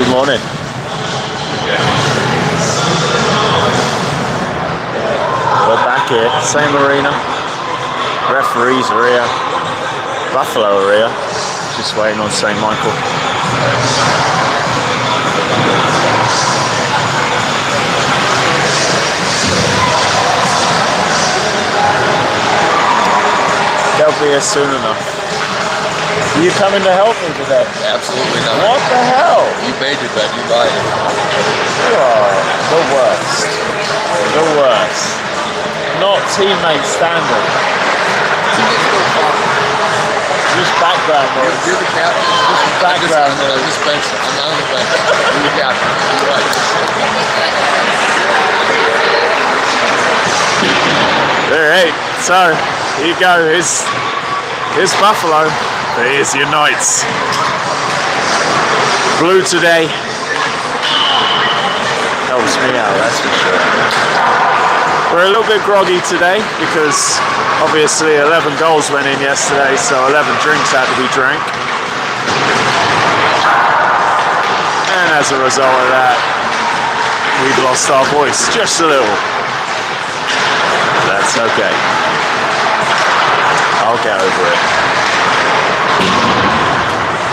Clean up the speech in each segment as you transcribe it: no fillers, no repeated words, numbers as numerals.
Good morning. We're back here, same arena. Referees are here. Buffalo are here. Just waiting on St. Michael. They'll be here soon enough. Are you coming to help me today? Absolutely not. What the hell? You made it, man. You lied. You are the worst. The worst. Not teammate standard. Just background noise. You're the captain. Just background noise. This bench. I'm not on the bench. You're the captain. You're right. Alright, so here you go. Here's Buffalo. But here's your Knights. Blue today. Helps me out, that's for sure. We're a little bit groggy today because obviously 11 goals went in yesterday, so 11 drinks had to be drank. And as a result of that, we've lost our voice just a little. That's okay. I'll get over it.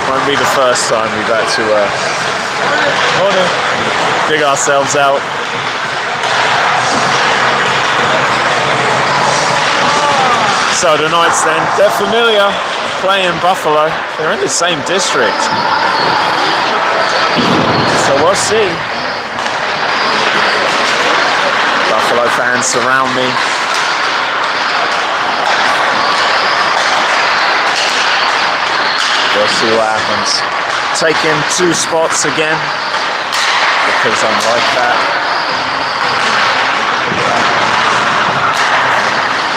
Won't be the first time we've had to dig ourselves out. So the Knights then, they're familiar playing Buffalo. They're in the same district. So we'll see. Buffalo fans surround me. We'll see what happens. Taking 2 spots again because I'm like that.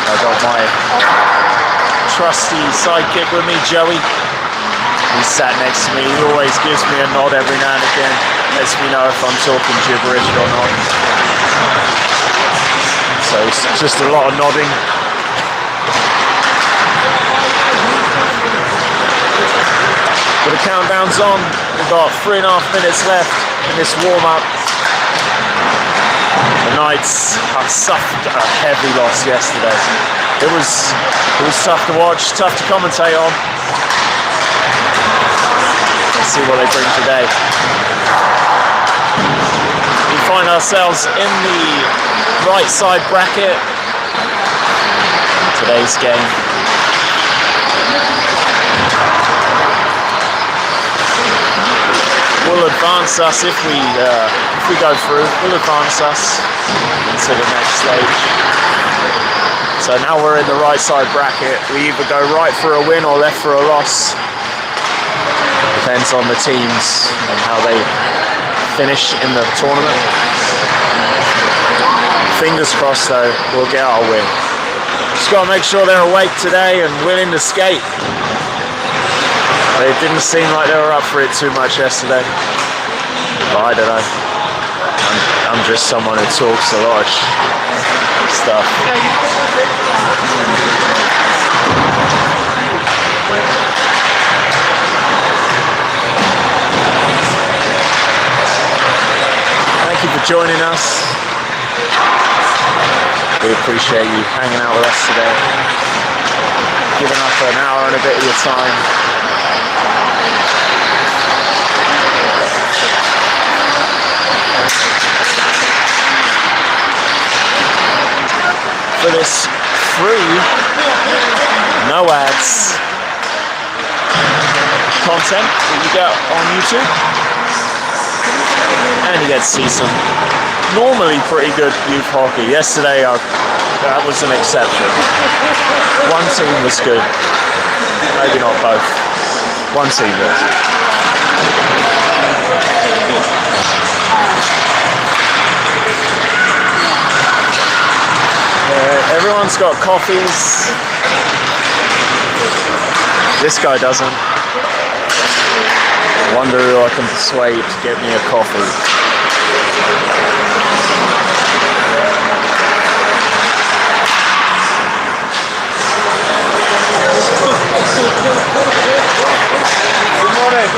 I got my trusty sidekick with me, Joey. He's sat next to me. He always gives me a nod every now and again. Lets me know if I'm talking gibberish or not. So it's just a lot of nodding. But the countdown's on. We've got 3.5 minutes left in this warm-up. The Knights have suffered a heavy loss yesterday. It was tough to watch, tough to commentate on. Let's see what they bring today. We find ourselves in the right side bracket in today's game. Will advance us if we go through. Will advance us into the next stage. So now we're in the right side bracket. We either go right for a win or left for a loss. Depends on the teams and how they finish in the tournament. Fingers crossed though, we'll get our win. Just got to make sure they're awake today and willing to skate. It didn't seem like they were up for it too much yesterday. But I don't know. I'm just someone who talks a lot of stuff. Thank you for joining us. We appreciate you hanging out with us today. Giving up an hour and a bit of your time. For this free, no ads content that you get on YouTube, and you get to see some normally pretty good youth hockey. Yesterday, that was an exception. One team was good, maybe not both. One team was. Everyone's got coffees. This guy doesn't. Wonder who I can persuade to get me a coffee. Good morning.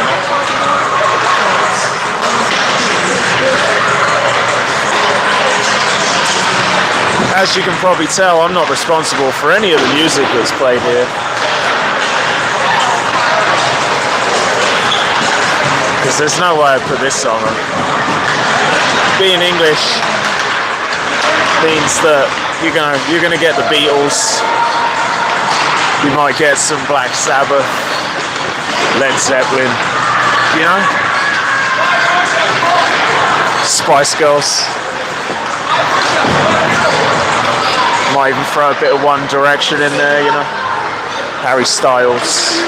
As you can probably tell, I'm not responsible for any of the music that's played here. Because there's no way I'd put this song on. Being English means that you're gonna get the Beatles. You might get some Black Sabbath, Led Zeppelin, you know? Spice Girls. Might even throw a bit of One Direction in there, you know? Harry Styles.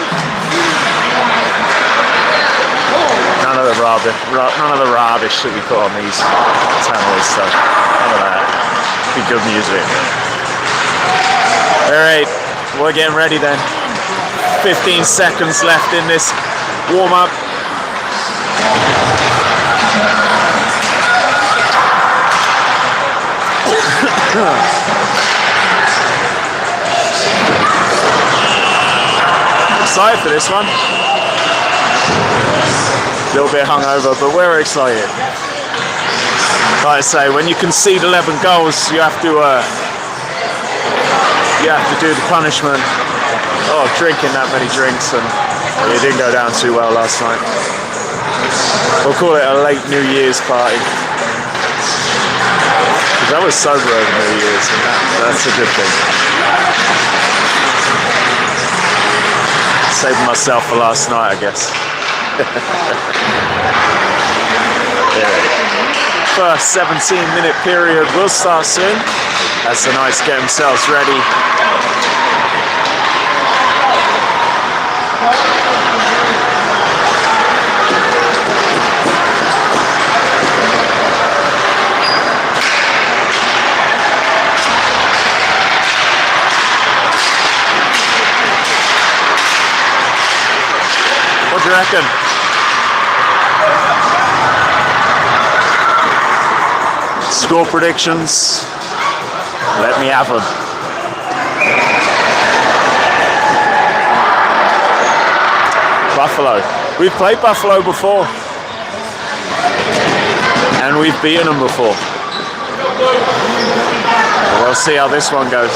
None of the rubbish that we put on these tannoy stuff. None of that. Be good music. Alright, we're getting ready then. 15 seconds left in this warm-up. Excited for this one. A little bit hungover, but we're excited. Like I say, when you concede 11 goals, you have to do the punishment of drinking that many drinks, and it didn't go down too well last night. We'll call it a late New Year's party. Because I was sober over New Year's, and that's a good thing. Saving myself for last night, I guess. First 17-minute period will start soon as the Knights get themselves ready. What do you reckon? Score predictions. Let me have them. Buffalo. We've played Buffalo before. And we've beaten them before. We'll see how this one goes.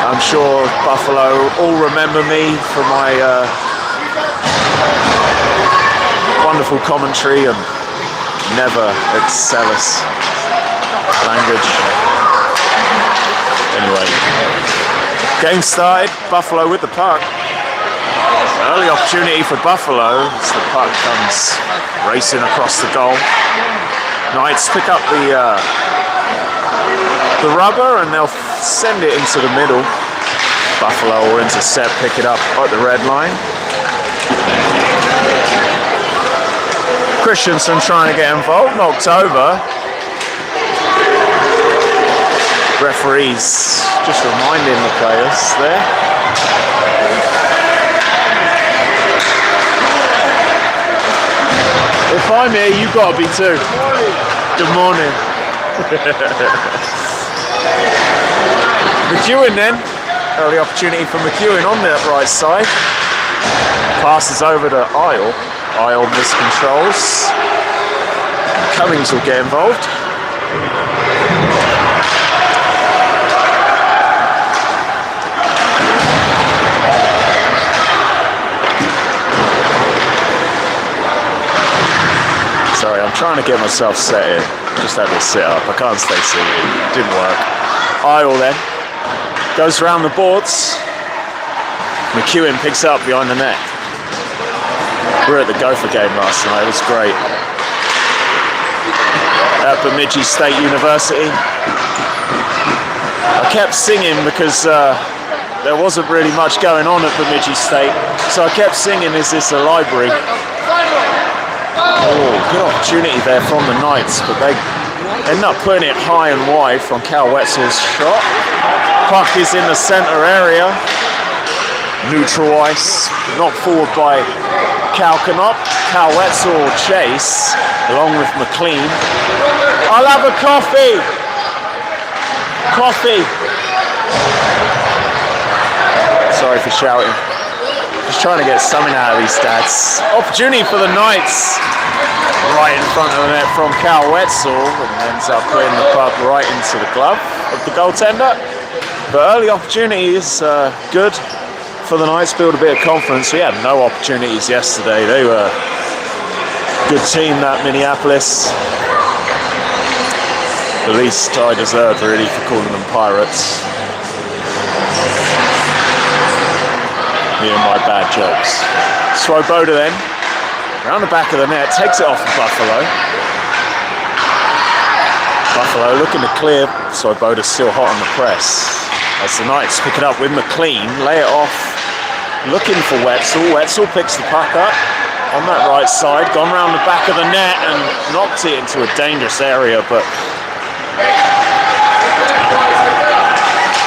I'm sure Buffalo all remember me for my wonderful commentary and never excellus language. Anyway, game started. Buffalo with the puck. Early opportunity for Buffalo as the puck comes racing across the goal. Knights pick up the rubber and they'll send it into the middle. Buffalo will intercept, pick it up at the red line. Christensen trying to get involved, knocked over. Referees just reminding the players there. If I'm here, you've got to be too. Good morning. McEwen then. Early opportunity for McEwen on the right side. Passes over to Isle. Isle miscontrols. Cummings will get involved. Sorry, I'm trying to get myself set here. Just had to sit up. I can't stay seated. Didn't work. Isle then goes around the boards. McEwen picks up behind the net. We were at the Gopher game last night. It was great. At Bemidji State University. I kept singing because there wasn't really much going on at Bemidji State. So I kept singing, "Is this a library?" Oh, good opportunity there from the Knights, but they end up putting it high and wide from Cal Wetzel's shot. Puck is in the centre area. Neutral ice, knocked forward by Cal Canop. Cal Wetzel will chase, along with McLean. I'll have a coffee! Coffee! Sorry for shouting. Just trying to get something out of these stats. Opportunity for the Knights. right in front of the net from Cal Wetzel, and ends up putting the puck right into the glove of the goaltender. But early opportunity is good for the Knights, build a bit of confidence. We had no opportunities yesterday. They were a good team, that Minneapolis. The least I deserve, really, for calling them Pirates. Me and my bad jokes. Swoboda then, around the back of the net, takes it off of Buffalo. Buffalo looking to clear. Swoboda's still hot on the press. As the Knights pick it up with McLean, lay it off, looking for Wetzel. Wetzel picks the puck up on that right side, gone round the back of the net and knocked it into a dangerous area, but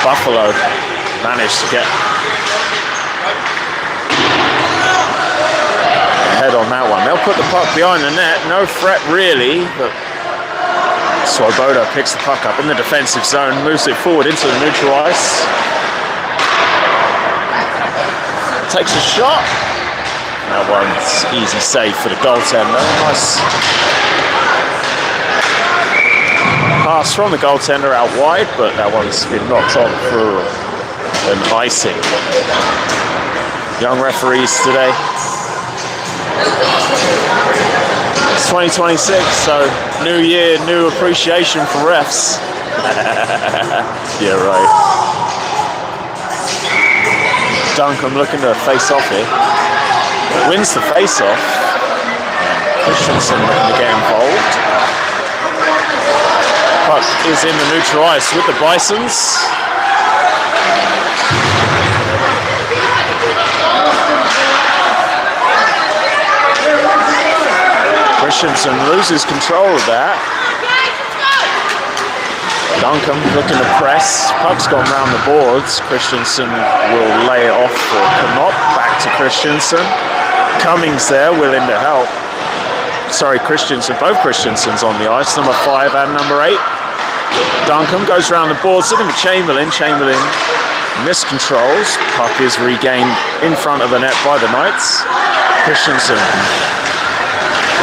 Buffalo managed to get ahead on that one. They'll put the puck behind the net, no threat really, but Swoboda picks the puck up in the defensive zone, moves it forward into the neutral ice. Takes a shot. That one's easy save for the goaltender. Nice pass from the goaltender out wide, but that one's been knocked on for an icing. Young referees today. It's 2026, so new year, new appreciation for refs. Yeah, right. Duncan looking to face off here. Wins the face off. Christensen looking to get involved. Puck is in the neutral ice with the Bisons. Christensen loses control of that. Duncan looking to press. Puck's gone round the boards. Christensen will lay it off for Knop. Back to Christensen. Cummings there, willing to help. Sorry, Christensen. Both Christensens on the ice. Number 5 and number 8. Duncan goes round the boards. Looking for Chamberlain. Chamberlain miscontrols. Puck is regained in front of the net by the Knights. Christensen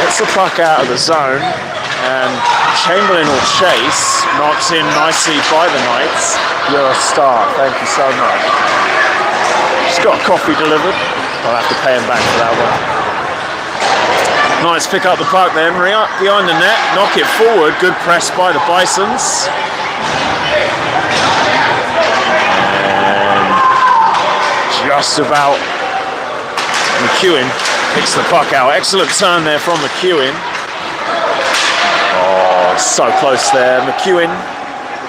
gets the puck out of the zone, and Chamberlain will chase, knocks in nicely by the Knights. You're a star, thank you so much. Just got coffee delivered. I'll have to pay him back for that one. Knights pick up the puck then, behind the net, knock it forward. Good press by the Bisons. And just about McEwen picks the puck out. Excellent turn there from McEwen. Oh, so close there. McEwen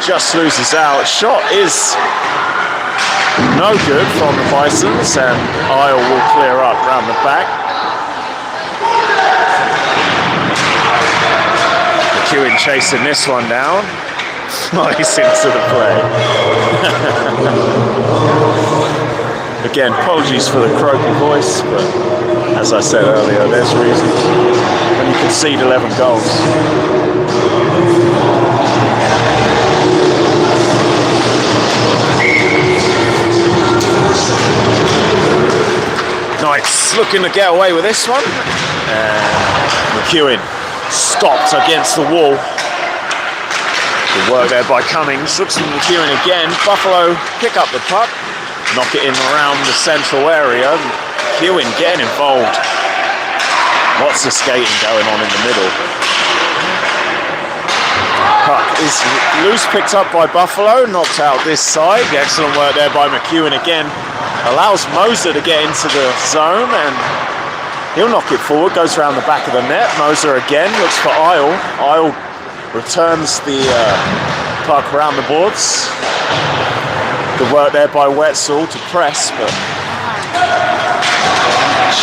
just loses out. Shot is no good from the Bisons, and Isle will clear up round the back. McEwen chasing this one down. Nice into the play. Again, apologies for the croaky voice, but as I said earlier, there's reasons when you concede 11 goals. Knights looking to get away with this one. And McEwen stopped against the wall. Good work there by Cummings. Looks for McEwen again. Buffalo pick up the puck. Knock it in around the central area. McEwen getting involved. Lots of skating going on in the middle. Puck is loose, picked up by Buffalo, knocked out this side. Excellent work there by McEwen again. Allows Moser to get into the zone, and he'll knock it forward, goes around the back of the net. Moser again looks for Isle. Isle returns the puck around the boards. Good work there by Wetzel to press, but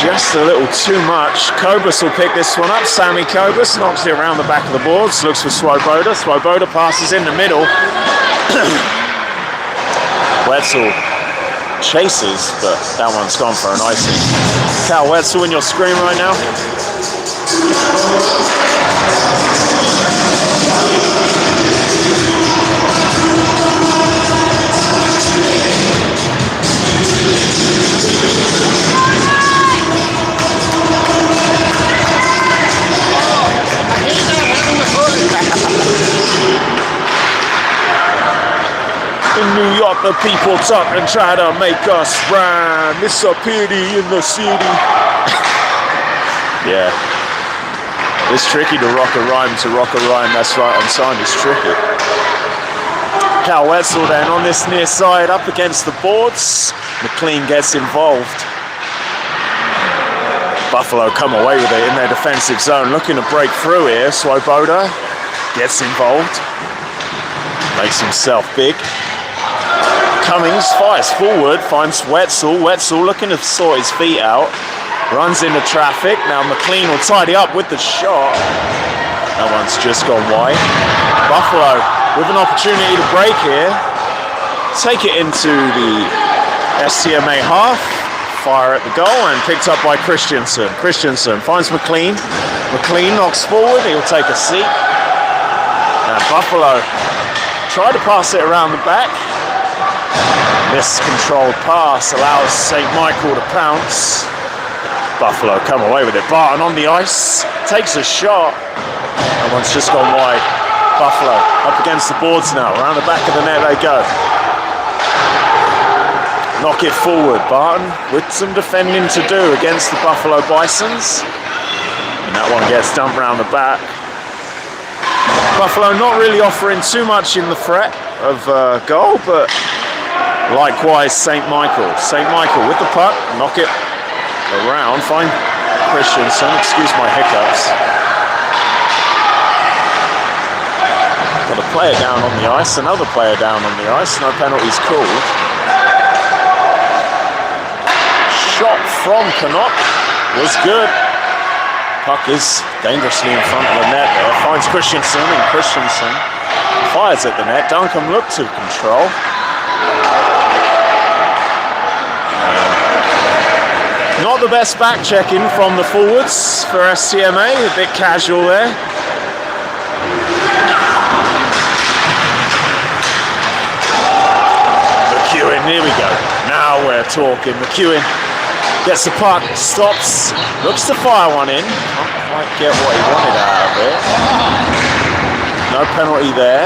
just a little too much. Kobus will pick this one up. Sammy Kobus knocks it around the back of the boards, looks for Swoboda. Swoboda passes in the middle. Wetzel chases, but that one's gone for an icing. Cal Wetzel in your screen right now. The people talk and try to make us rhyme. It's a pity in the city. Yeah. It's tricky to rock a rhyme that's right on time. It's tricky. Cal Wetzel then on this near side up against the boards. McLean gets involved. Buffalo come away with it in their defensive zone. Looking to break through here. Swoboda gets involved. Makes himself big. Cummings fires forward, finds Wetzel. Wetzel looking to sort his feet out. Runs into traffic. Now McLean will tidy up with the shot. That one's just gone wide. Buffalo with an opportunity to break here. Take it into the STMA half. Fire at the goal and picked up by Christensen. Christensen finds McLean. McLean knocks forward. He'll take a seat. And Buffalo try to pass it around the back. Miscontrolled pass allows St. Michael to pounce. Buffalo come away with it. Barton on the ice. Takes a shot. That one's just gone wide. Buffalo up against the boards now. Around the back of the net they go. Knock it forward. Barton with some defending to do against the Buffalo Bisons. And that one gets dumped round the back. Buffalo not really offering too much in the threat of goal, but likewise St. Michael. St. Michael with the puck. Knock it around. Find Christensen. Excuse my hiccups. Got a player down on the ice. Another player down on the ice. No penalties called. Shot from Canuck was good. Puck is dangerously in front of the net there. Finds Christensen and Christensen fires at the net. Duncombe looked to control. Not the best back checking from the forwards for STMA. A bit casual there. McEwen, here we go. Now we're talking. McEwen gets the puck, stops, looks to fire one in. Can't quite get what he wanted out of it. No penalty there.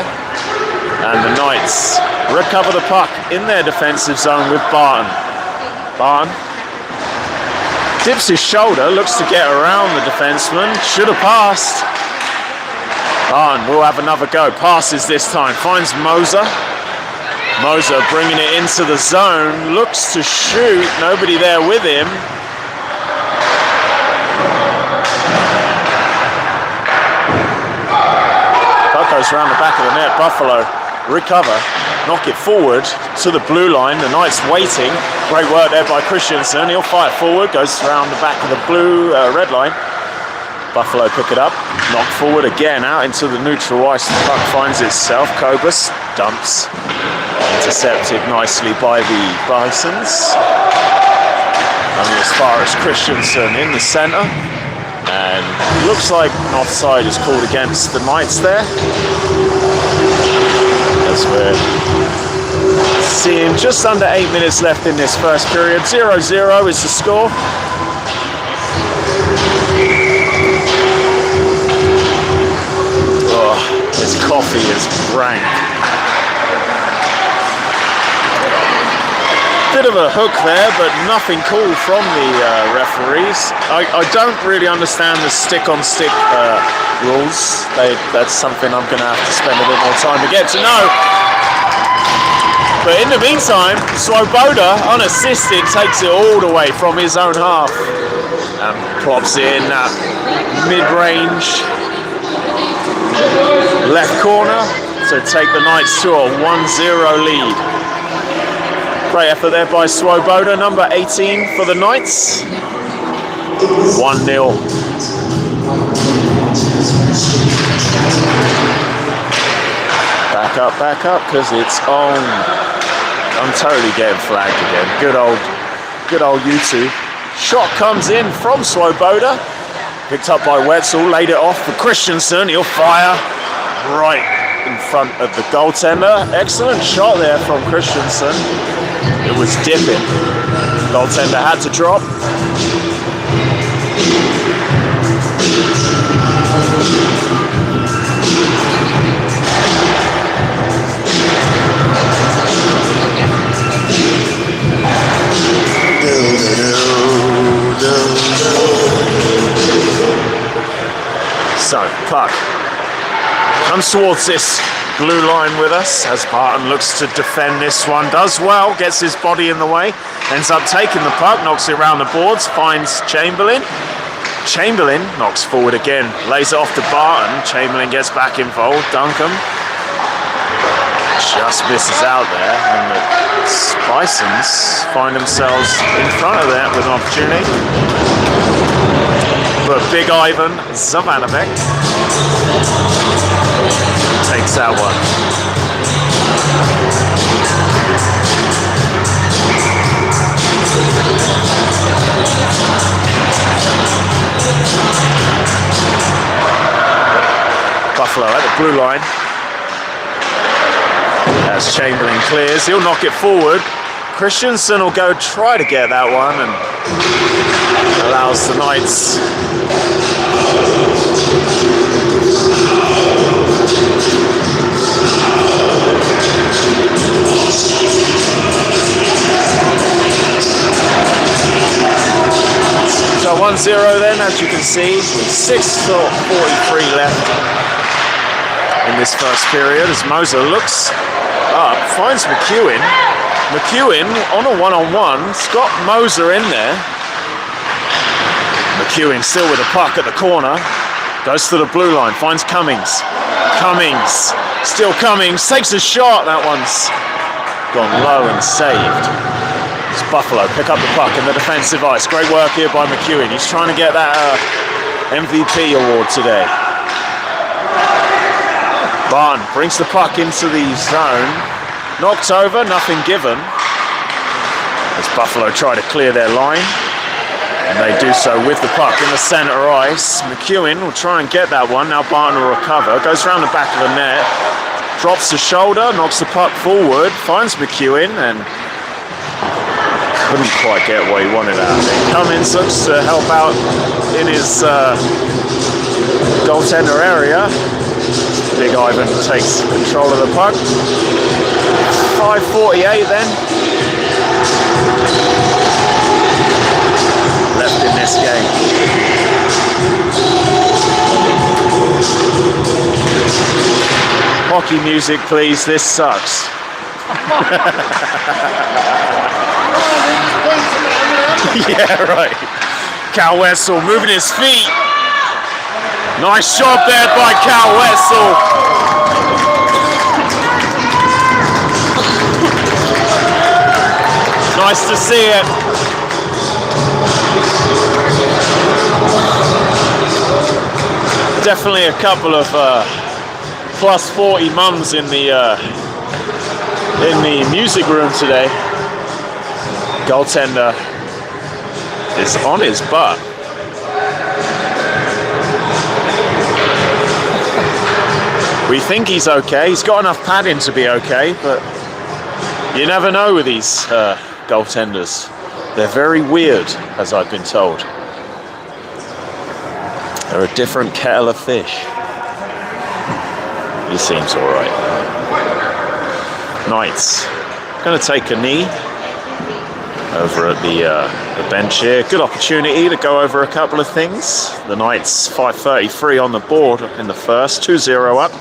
And the Knights recover the puck in their defensive zone with Barton. Barton dips his shoulder, looks to get around the defenseman. Should have passed. Barton will have another go. Passes this time. Finds Moser. Moser bringing it into the zone, looks to shoot, nobody there with him. Puck goes around the back of the net. Buffalo recover, knock it forward to the blue line. The Knights waiting. Great work there by Christensen. He'll fire forward, goes around the back of the blue red line. Buffalo pick it up, knock forward again out into the neutral ice. The puck finds itself. Kobus dumps. Intercepted nicely by the Bisons. Only as far as Christensen in the centre. And looks like an offside is called against the Knights there. As we're seeing just under 8 minutes left in this first period. 0-0 is the score. Oh, this coffee is rank. Bit of a hook there, but nothing called from the referees. I don't really understand the stick-on-stick rules. That's something I'm going to have to spend a bit more time to get to know. But in the meantime, Swoboda, unassisted, takes it all the way from his own half and plops it in that mid-range left corner to take the Knights to a 1-0 lead. Great effort there by Swoboda, number 18 for the Knights. 1-0. Back up, because it's on. I'm totally getting flagged again. Good old YouTube. Shot comes in from Swoboda. Picked up by Wetzel, laid it off for Christensen. He'll fire right in front of the goaltender. Excellent shot there from Christensen. It was dipping. Goaltender had to drop. So, puck comes towards this blue line with us as Barton looks to defend this one. Does well, gets his body in the way, ends up taking the puck, knocks it around the boards, finds Chamberlain. Chamberlain knocks forward again, lays it off to Barton. Chamberlain gets back involved. Duncombe just misses out there, and the Bisons find themselves in front of that with an opportunity. But Big Ivan Zavanovec takes that one. Buffalo at the blue line. As Chamberlain clears, he'll knock it forward. Christensen will go try to get that one and allows the Knights so 1-0 then, as you can see, with 6:43 left in this first period as Moser looks up, finds McEwen. McEwen on a one-on-one, it's got Moser in there. McEwen still with a puck at the corner, goes to the blue line, finds Cummings. Cummings, still Cummings, takes a shot, that one's gone low and saved. It's Buffalo pick up the puck in the defensive ice. Great work here by McEwen, he's trying to get that MVP award today. Barton brings the puck into the zone. Knocked over, nothing given. As Buffalo try to clear their line. And they do so with the puck in the center ice. McEwen will try and get that one. Now Barton will recover. Goes around the back of the net. Drops the shoulder, knocks the puck forward. Finds McEwen and couldn't quite get what he wanted out of it. Cummins looks to help out in his goaltender area. Big Ivan takes control of the puck. 5:48 then. Left in this game. Hockey music, please. This sucks. Yeah, right. Cal Wessel moving his feet. Nice shot there by Cal Wessel. Nice to see it. Definitely a couple of plus 40 mums in the music room today. Goaltender is on his butt. We think he's okay. He's got enough padding to be okay, but you never know with these goaltenders. They're very weird, as I've been told. They're a different kettle of fish. He seems all right. Knights going to take a knee over at the bench here. Good opportunity to go over a couple of things. The Knights 5:33 on the board in the first, 2-0 up.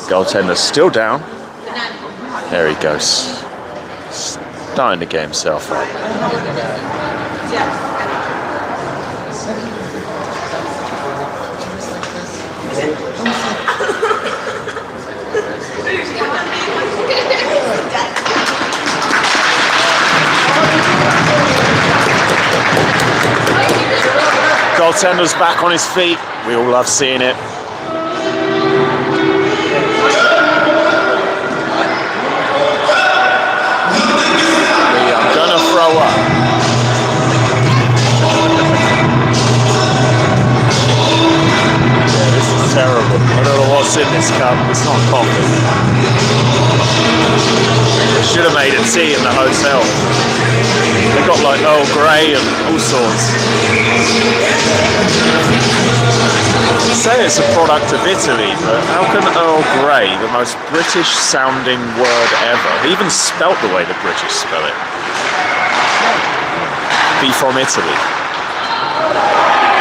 Goaltender still down. There he goes. Starting to get himself up. Goaltender's back on his feet. We all love seeing it. We are gonna throw up. Yeah, this is terrible. I don't know what's in this cup. It's not coffee. They should have made a tea in the hotel. They've got like Earl Grey and all sorts. They say it's a product of Italy, but how can Earl Grey, the most British sounding word ever, even spelt the way the British spell it, be from Italy?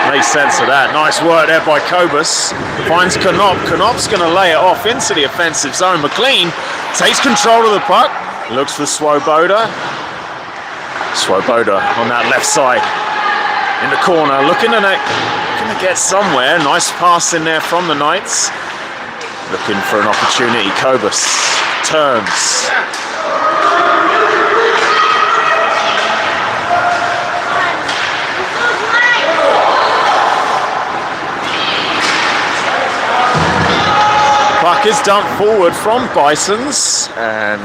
Makes sense of that. Nice work there by Kobus. Finds Knop. Knop's going to lay it off into the offensive zone. McLean takes control of the puck. Looks for Swoboda. Swoboda on that left side. In the corner. Looking to get somewhere. Nice pass in there from the Knights. Looking for an opportunity. Kobus turns. Puck is dumped forward from Bisons, and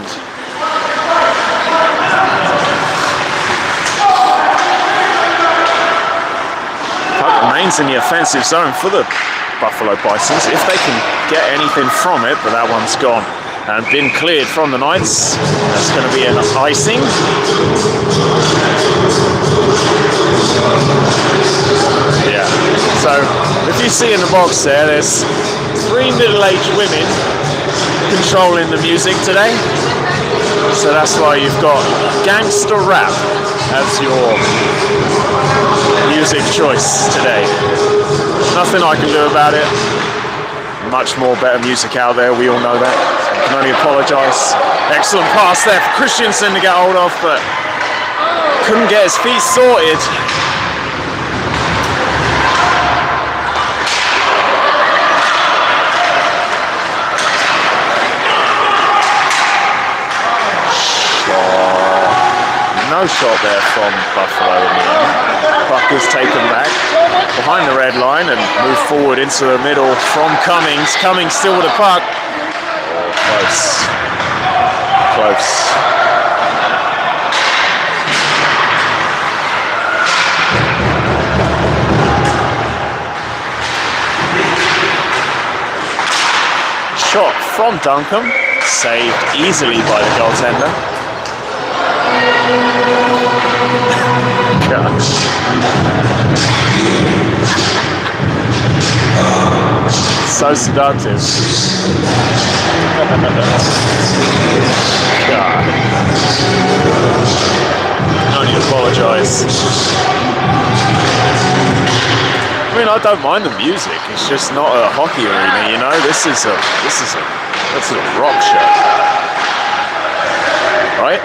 puck remains in the offensive zone for the Buffalo Bisons if they can get anything from it, but that one's gone and been cleared from the Knights. That's going to be an icing. Yeah, so if you see in the box there's 3 middle-aged women controlling the music today. So that's why you've got gangster rap as your music choice today. Nothing I can do about it. Much more better music out there, we all know that. I can only apologise. Excellent pass there for Christensen to get hold of, but couldn't get his feet sorted. No shot there from Buffalo in the end. Puck is taken back behind the red line and moved forward into the middle from Cummings. Cummings still with the puck. Oh, close. Close. Shot from Duncombe. Saved easily by the goaltender. Gosh. So seductive. God. I only apologise. I mean, I don't mind the music. It's just not a hockey arena, you know. This is a rock show, right?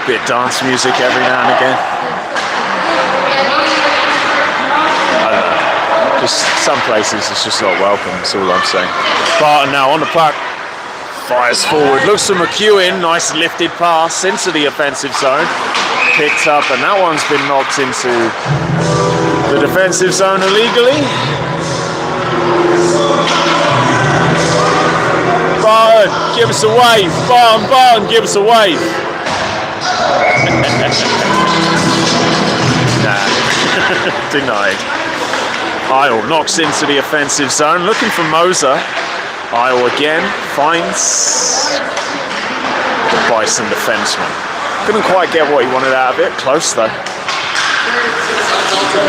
Bit of dance music every now and again. I don't know. Just some places it's just not welcome, that's all I'm saying. Barton now on the puck. Fires forward. Looks for McEwen. Nice lifted pass into the offensive zone. Picked up, and that one's been knocked into the defensive zone illegally. Barton, give us a wave. Barton, give us a wave. Nah, denied. Isle knocks into the offensive zone, looking for Moser. Isle again finds the Bison defenseman. Couldn't quite get what he wanted out of it. Close though.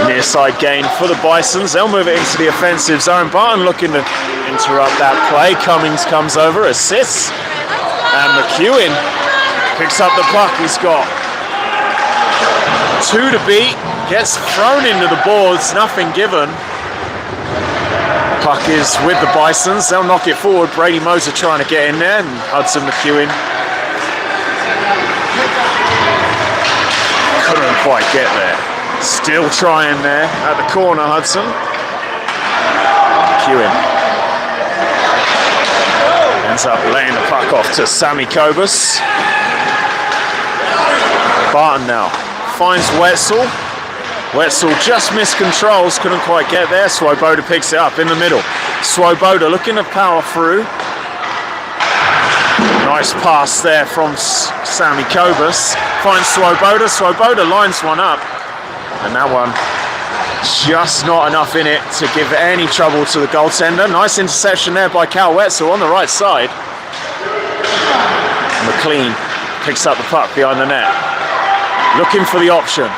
Near side gain for the Bisons. They'll move it into the offensive zone. Barton looking to interrupt that play. Cummings comes over, assists, and McEwen picks up the puck. He's got 2 to beat, gets thrown into the boards, nothing given. Puck is with the Bisons, they'll knock it forward. Brady Moser trying to get in there, and Hudson McEwen couldn't quite get there. Still trying there at the corner, Hudson. McEwen ends up laying the puck off to Sammy Kobus. Barton now finds Wetzel. Wetzel just missed controls, couldn't quite get there. Swoboda picks it up in the middle. Swoboda looking to power through. Nice pass there from Sammy Kobus. Finds Swoboda. Swoboda lines one up. And that one just not enough in it to give any trouble to the goaltender. Nice interception there by Cal Wetzel on the right side. McLean picks up the puck behind the net. Looking for the option.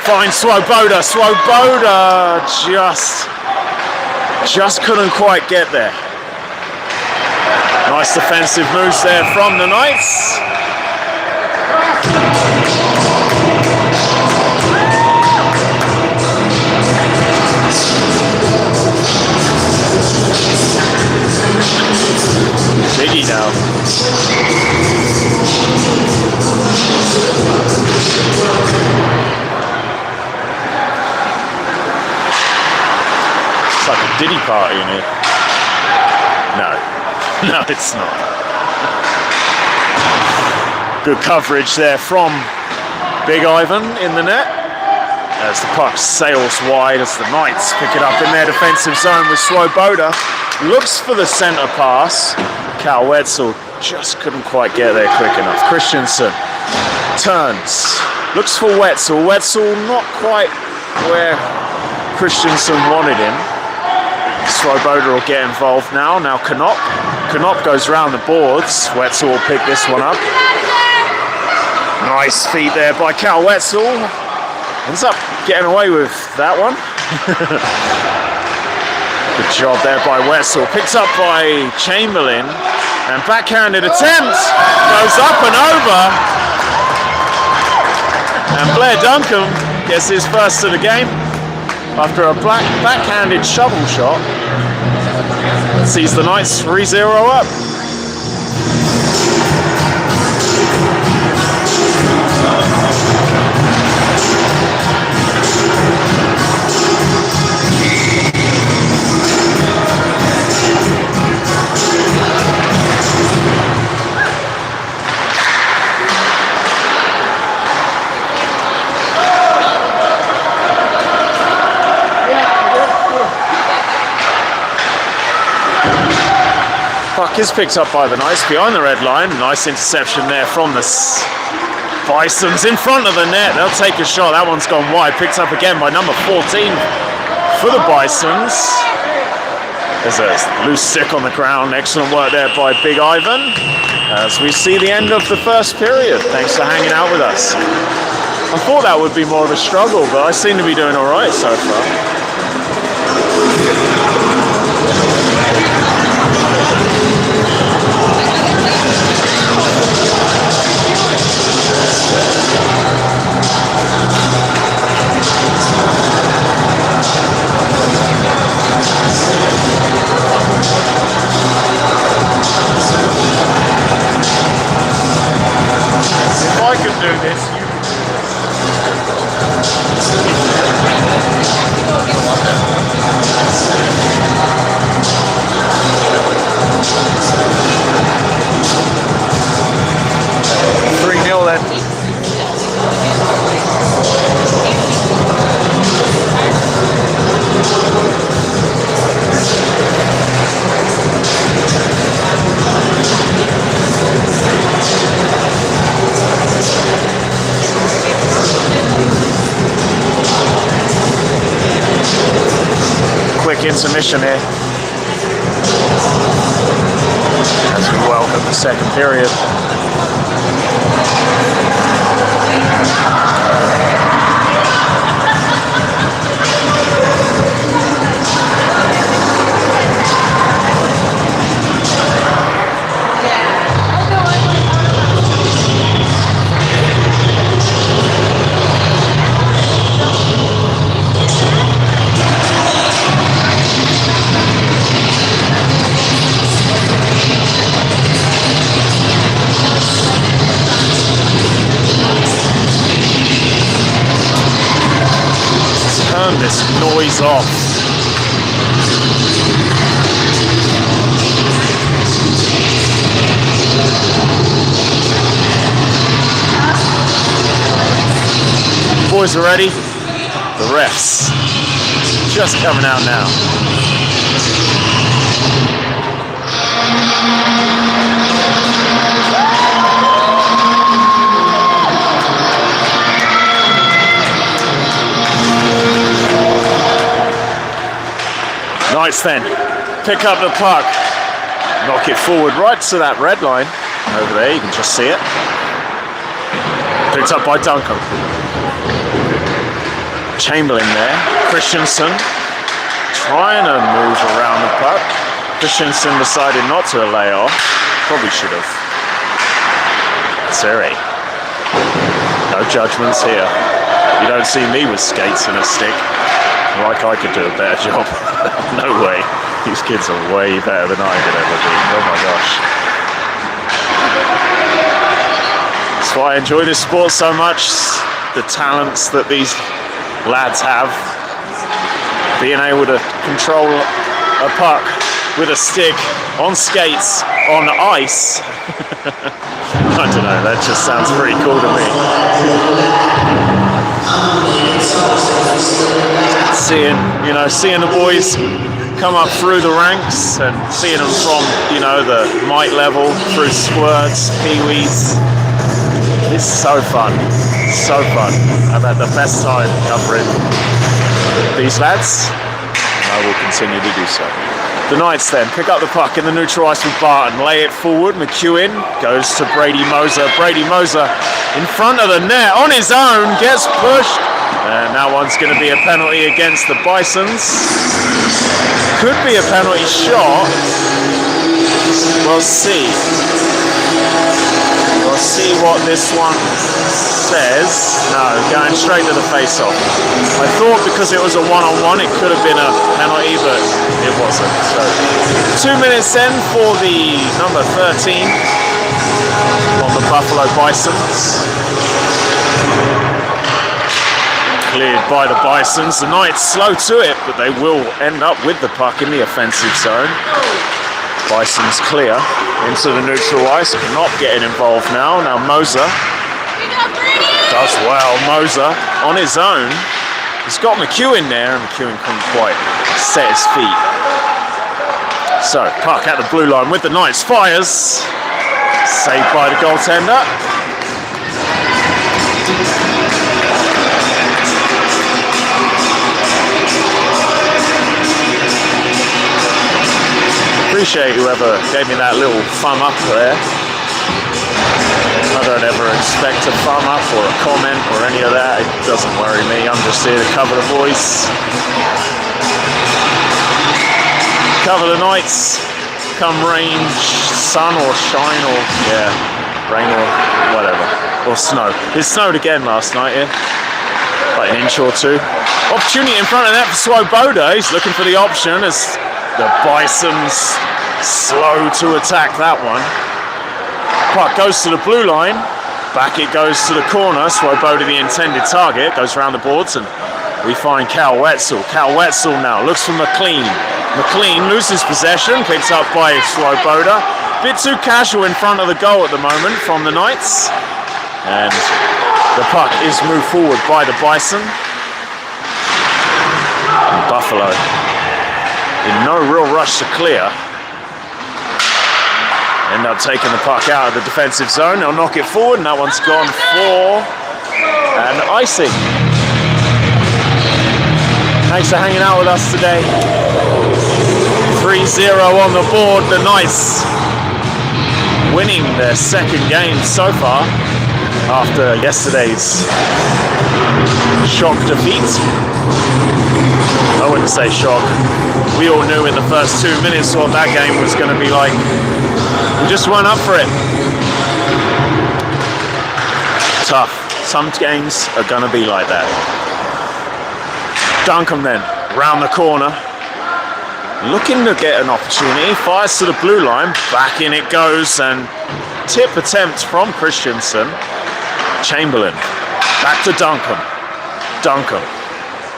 Finds Swoboda. Swoboda just couldn't quite get there. Nice defensive moves there from the Knights. Diddy party in here? No. No, it's not. Good coverage there from Big Ivan in the net. As the puck sails wide as the Knights pick it up in their defensive zone with Swoboda. Looks for the centre pass. Cal Wetzel just couldn't quite get there quick enough. Christensen turns. Looks for Wetzel. Wetzel not quite where Christensen wanted him. Swoboda will get involved now. Now Knop. Knop goes round the boards. Wetzel will pick this one up. Nice feet there by Cal Wetzel. Ends up getting away with that one. Good job there by Wetzel. Picked up by Chamberlain. And backhanded attempt. Goes up and over. And Blair Duncombe gets his first of the game after a backhanded shovel shot. Sees the Knights 3-0 up. Puck is picked up by the Knights behind the red line. Nice interception there from the Bisons in front of the net. They'll take a shot. That one's gone wide. Picked up again by number 14 for the Bisons. There's a loose stick on the ground. Excellent work there by Big Ivan. As we see the end of the first period. Thanks for hanging out with us. I thought that would be more of a struggle, but I seem to be doing all right so far. If I could do this, you intermission here as we welcome the second period. Turn this noise off. Boys are ready. The refs just coming out now. Knights then pick up the puck, knock it forward right to that red line over there. You can just see it. Picked up by Duncombe. Chamberlain there. Christensen trying to move around the puck. Christensen decided not to lay off. Probably should have. Siri. No judgments here. You don't see me with skates and a stick. Like I could do a better job. No way. These kids are way better than I could ever be. Oh my gosh. That's why I enjoy this sport so much. The talents that these lads have. Being able to control a puck with a stick on skates on ice. I don't know, that just sounds pretty cool to me. Seeing the boys come up through the ranks and seeing them from, the mite level through squirts, peewees. It's so fun. So fun. I've had the best time covering these lads. I will continue to do so. The Knights then pick up the puck in the neutral ice with Barton, lay it forward. McEwen goes to Brady Moser. Brady Moser in front of the net on his own, gets pushed. And that one's going to be a penalty against the Bisons. Could be a penalty shot. We'll see. We'll see what this one says. No, going straight to the face-off. I thought because it was a one-on-one, it could have been a penalty, but it wasn't. So 2 minutes in for the number 13 on the Buffalo Bisons. Cleared by the Bisons. The Knights slow to it, but they will end up with the puck in the offensive zone. Bisons clear into the neutral ice. Not getting involved now. Now Moser does well. Moser on his own. He's got McEwen there, and McEwen couldn't quite set his feet. So puck at the blue line with the Knights. Fires. Saved by the goaltender. Appreciate whoever gave me that little thumb up there. I don't ever expect a thumb up or a comment or any of that. It doesn't worry me. I'm just here to cover the boys. Cover the Knights. Come rain, sun or shine or, rain or whatever. Or snow. It snowed again last night here. Like an inch or two. Opportunity in front of that for Swoboda. He's looking for the option as the Bisons slow to attack that one. Puck goes to the blue line. Back it goes to the corner. Swoboda, the intended target, goes around the boards, and we find Cal Wetzel. Cal Wetzel now looks for McLean. McLean loses possession, picked up by Swoboda. Bit too casual in front of the goal at the moment from the Knights. And the puck is moved forward by the Bison. And Buffalo in no real rush to clear. End up taking the puck out of the defensive zone. They'll knock it forward, and that one's gone for an icing. Thanks for hanging out with us today. 3-0 on the board. The Knights winning their second game so far after yesterday's shock defeat. I wouldn't say shock. We all knew in the first 2 minutes what that game was going to be like. We just weren't up for it. Tough. Some games are going to be like that. Duncan then, round the corner. Looking to get an opportunity. Fires to the blue line. Back in it goes, and tip attempt from Christensen. Chamberlain. Back to Duncan. Duncan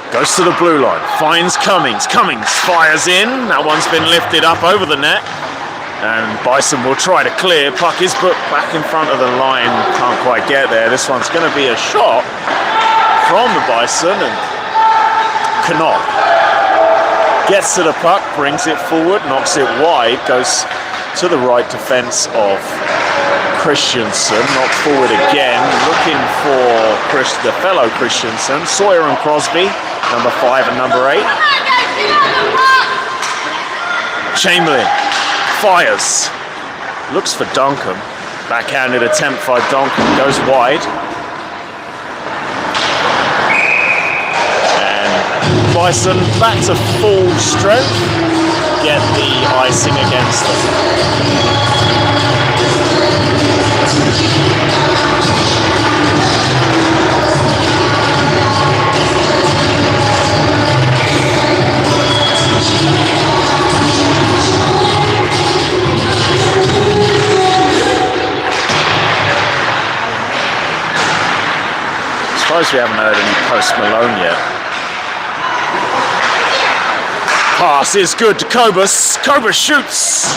goes to the blue line. Finds Cummings. Cummings fires in. That one's been lifted up over the net. And Bison will try to clear. Puck is put back in front of the line. Can't quite get there. This one's going to be a shot from the Bison. And Knopp gets to the puck, brings it forward, knocks it wide, goes to the right defense of Christensen. Knocked forward again, looking for the fellow Christensen. Sawyer and Crosby, number 5 and number 8. Chamberlain fires, looks for Duncan. Backhanded attempt by Duncan, goes wide. And Bison back to full strength, get the icing against them. I suppose we haven't heard any Post Malone yet. Pass is good to Kobus. Kobus shoots.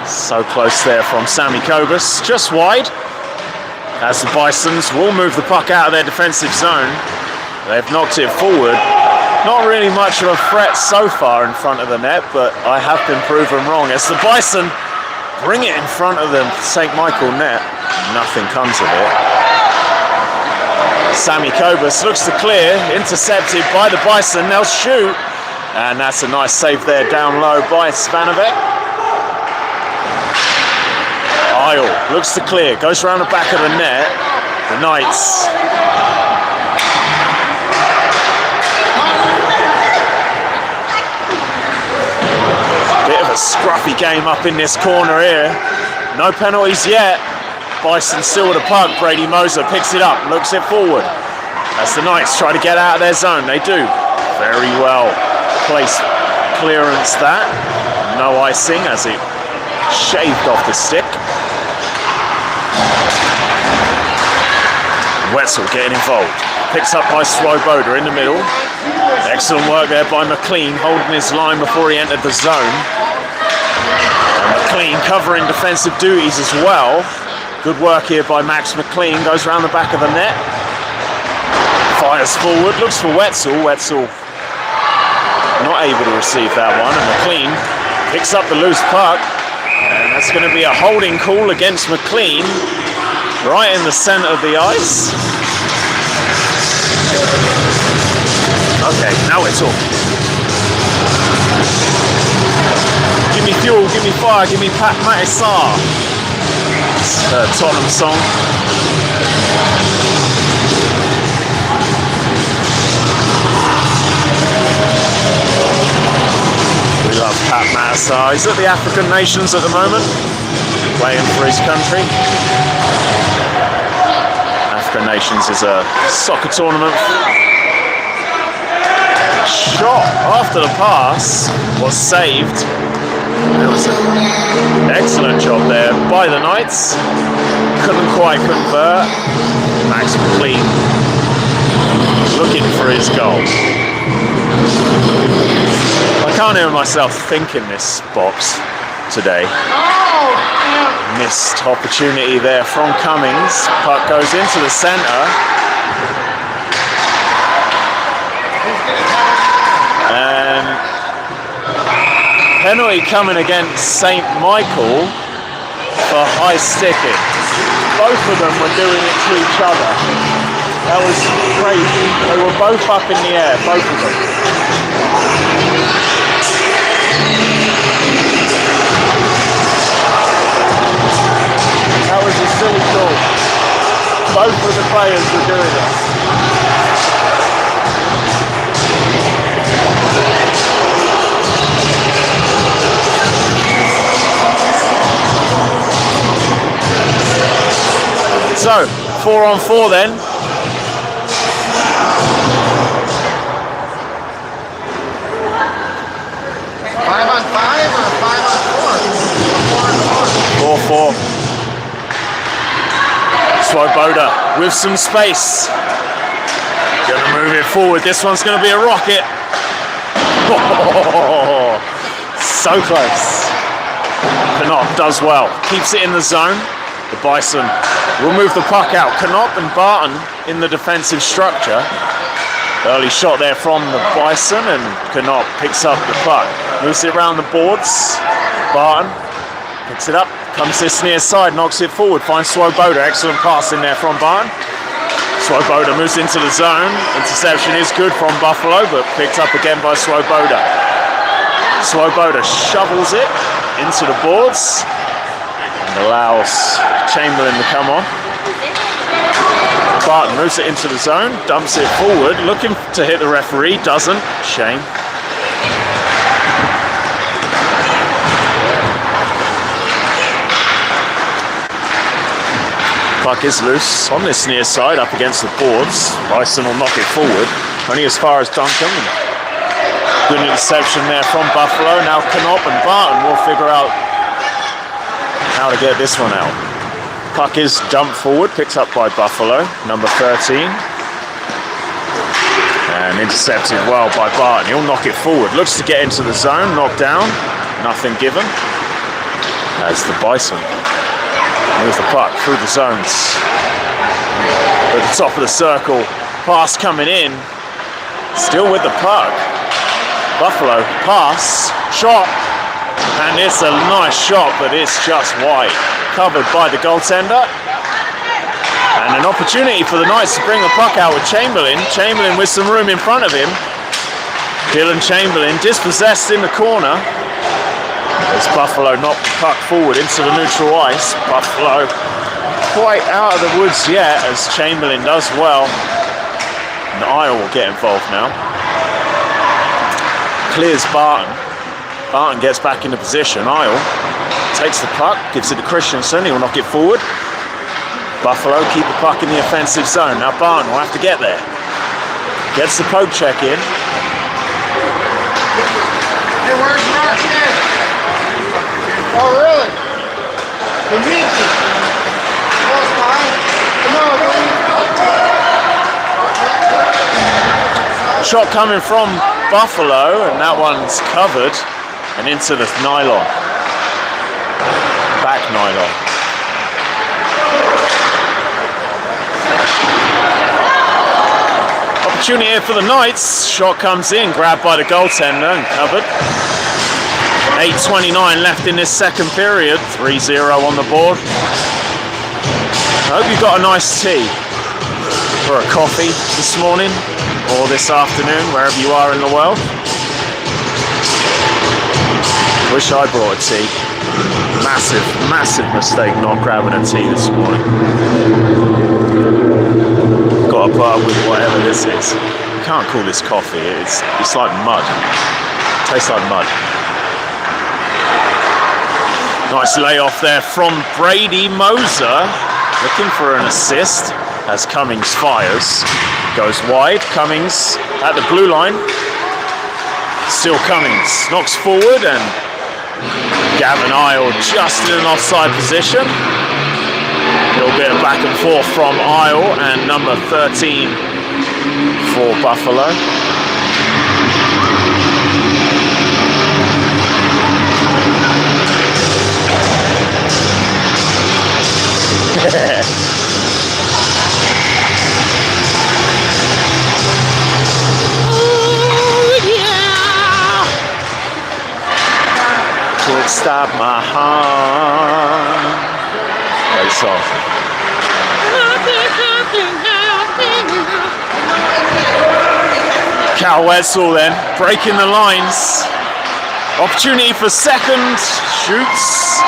So close there from Sammy Kobus. Just wide. As the Bisons will move the puck out of their defensive zone. They've knocked it forward. Not really much of a threat so far in front of the net, but I have been proven wrong. As the Bison bring it in front of the St. Michael net, nothing comes of it. Sammy Kobus looks to clear, intercepted by the Bison. They'll shoot, and that's a nice save there down low by Svanovic. Isle looks to clear, goes around the back of the net. The Knights. Bit of a scruffy game up in this corner here. No penalties yet. Bison still with a puck. Brady Moser picks it up, looks it forward. As the Knights try to get out of their zone, they do. Very well placed clearance that. No icing as it shaved off the stick. Wetzel getting involved. Picks up by Swoboda in the middle. Excellent work there by McLean, holding his line before he entered the zone. And McLean covering defensive duties as well. Good work here by Max McLean. Goes around the back of the net. Fires forward, looks for Wetzel. Wetzel not able to receive that one. And McLean picks up the loose puck. And that's going to be a holding call against McLean. Right in the center of the ice. Okay, now we're talking. Give me fuel, give me fire, give me Pat Matissar. It's a Tottenham song. We love Pat Matissar. He's at the African Nations at the moment, playing for his country. African Nations is a soccer tournament. Shot after the pass was saved. It was an excellent job there by the Knights. Couldn't quite convert. Max McLean looking for his goal. I can't hear myself think in this box today. Missed opportunity there from Cummings. Puck goes into the center. And penalty coming against St. Michael for high sticking. Both of them were doing it to each other. That was crazy. They were both up in the air, both of them. That was a silly call. Both of the players were doing it. So, 4-on-4 then. Five on five or 5-on-4? 4-4. Swoboda with some space. Gonna move it forward. This one's gonna be a rocket. Oh, so close. Knop does well. Keeps it in the zone. The Bison will move the puck out. Knop and Barton in the defensive structure. Early shot there from the Bison, and Knop picks up the puck. Moves it around the boards. Barton picks it up. Comes this near side, knocks it forward. Finds Swoboda. Excellent pass in there from Barton. Swoboda moves into the zone. Interception is good from Buffalo, but picked up again by Swoboda. Swoboda shovels it into the boards and allows Chamberlain to come on. Barton moves it into the zone, dumps it forward, looking to hit the referee, doesn't. Shame. Puck is loose on this near side, up against the boards. Bison will knock it forward, only as far as Duncan. Good interception there from Buffalo. Now Knop and Barton will figure out how to get this one out. Puck is dumped forward, picked up by Buffalo, number 13. And intercepted well by Barton. He'll knock it forward. Looks to get into the zone. Knocked down. Nothing given. As the Bison moves the puck through the zones. At the top of the circle. Pass coming in. Still with the puck. Buffalo. Pass. Shot. And it's a nice shot, but it's just wide. Covered by the goaltender. And an opportunity for the Knights to bring the puck out with Chamberlain. Chamberlain with some room in front of him. Dylan Chamberlain dispossessed in the corner. As Buffalo knocked the puck forward into the neutral ice. Buffalo quite out of the woods yet, as Chamberlain does well. And Isle will get involved now. Clears Barton. Barton gets back into position. Isle takes the puck, gives it to Christensen. He will knock it forward. Buffalo keep the puck in the offensive zone. Now Barton will have to get there. Gets the poke check in. Hey, where's Roxanne? Oh, really? Convincing. Close by? No, Shot coming from Buffalo, and that one's covered and into the nylon. Back nylon. Opportunity here for the Knights. Shot comes in, grabbed by the goaltender and covered. 8:29 left in this second period. 3-0 on the board. I hope you got a nice tea or a coffee this morning or this afternoon, wherever you are in the world. Wish I brought a tea. Massive, massive mistake not grabbing a tea this morning. Got to put up with whatever this is. You can't call this coffee. It's like mud. It tastes like mud. Nice layoff there from Brady Moser. Looking for an assist as Cummings fires. Goes wide. Cummings at the blue line. Still Cummings. Knocks forward and Gavin Isle just in an offside position. A little bit of back and forth from Isle and number 13 for Buffalo. Can't stop my heart. Nice song. Cal Wetzel then breaking the lines. Opportunity for second. Shoots.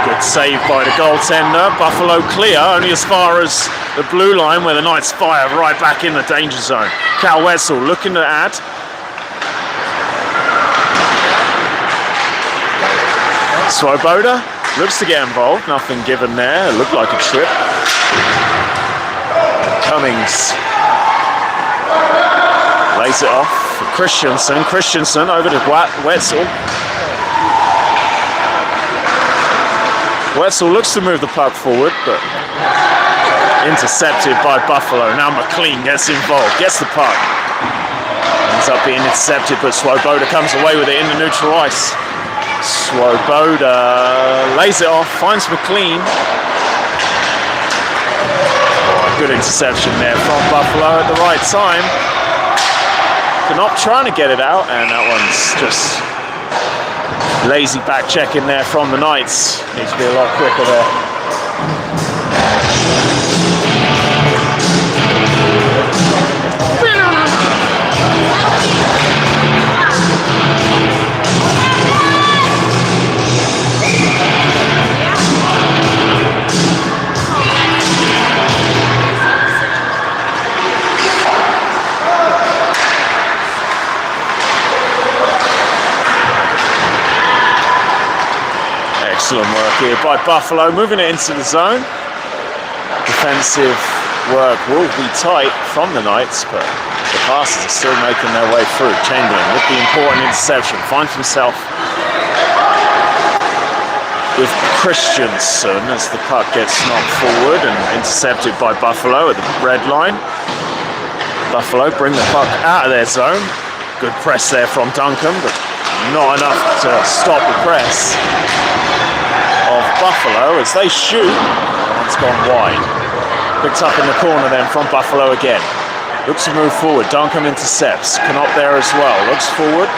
Good save by the goaltender. Buffalo clear only as far as the blue line where the Knights fire right back in the danger zone. Cal Wetzel looking to add. Swoboda looks to get involved. Nothing given there. It looked like a trip. Cummings lays it off for Christensen. Christensen over to Wetzel. Wetzel looks to move the puck forward, but intercepted by Buffalo. Now McLean gets involved, gets the puck. Ends up being intercepted, but Swoboda comes away with it in the neutral ice. Swoboda lays it off, finds McLean. Oh, good interception there from Buffalo at the right time. Not trying to get it out, and that one's just lazy back checking there from the Knights. Needs to be a lot quicker there. Excellent work here by Buffalo, moving it into the zone. Defensive work will be tight from the Knights, but the passes are still making their way through. Chamberlain with the important interception finds himself with Christensen as the puck gets knocked forward and intercepted by Buffalo at the red line. Buffalo bring the puck out of their zone. Good press there from Duncan, but not enough to stop the press of Buffalo as they shoot. It's gone wide. Picked up in the corner then from Buffalo again. Looks to move forward. Duncan intercepts. Canop there as well. Looks forward.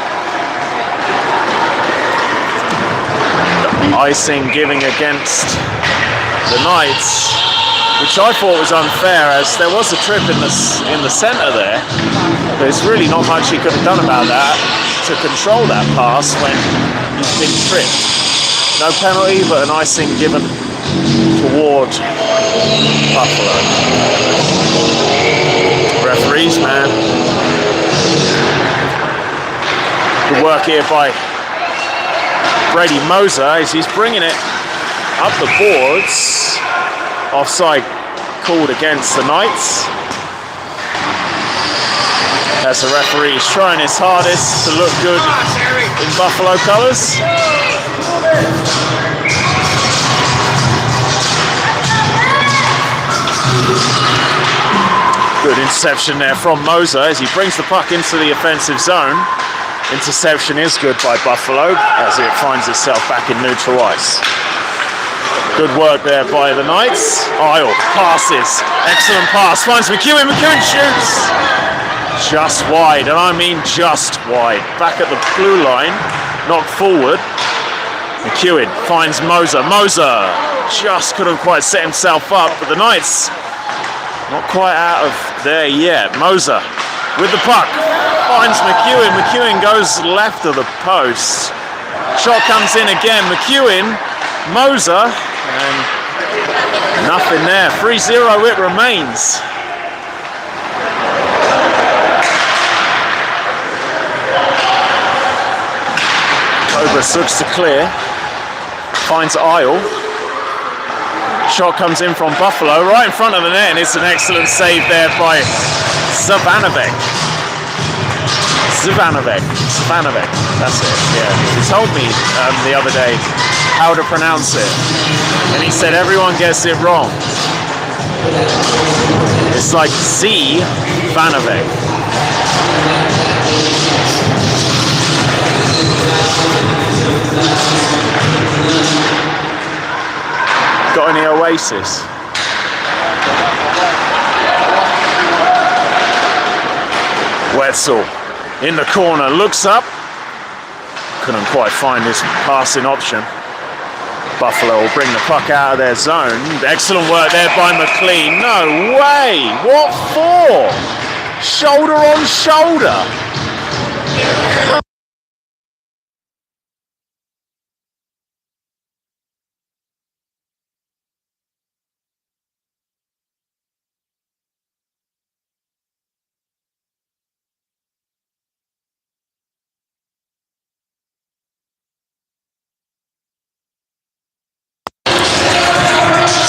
Icing giving against the Knights, which I thought was unfair, as there was a trip in the centre there. There's really not much he could have done about that to control that pass when he's been tripped. No penalty, but an icing given toward Buffalo. Referees, man. Good work here by Brady Moser as he's bringing it up the boards. Offside called against the Knights. As the referee is trying his hardest to look good in Buffalo colours. Good interception there from Moser as he brings the puck into the offensive zone. Interception is good by Buffalo as it finds itself back in neutral ice. Good work there by the Knights. Isle passes. Excellent pass. Finds McEwen. McEwen shoots. Just wide, and I mean just wide. Back at the blue line. Knocked forward. McEwen finds Moser. Moser just couldn't quite set himself up, but the Knights not quite out of there yet. Moser with the puck. Finds McEwen. McEwen goes left of the post. Shot comes in again. McEwen, Moser, and nothing there. 3-0 it remains. Cobras looks to clear. Finds Isle. Shot comes in from Buffalo right in front of the net, and it's an excellent save there by Zvanovic. Zvanovic, that's it, yeah. He told me the other day how to pronounce it, and he said everyone gets it wrong. It's like Zvanovic. Got any Oasis? Wetzel in the corner, looks up. Couldn't quite find his passing option. Buffalo will bring the puck out of their zone. Excellent work there by McLean. No way! What for? Shoulder on shoulder.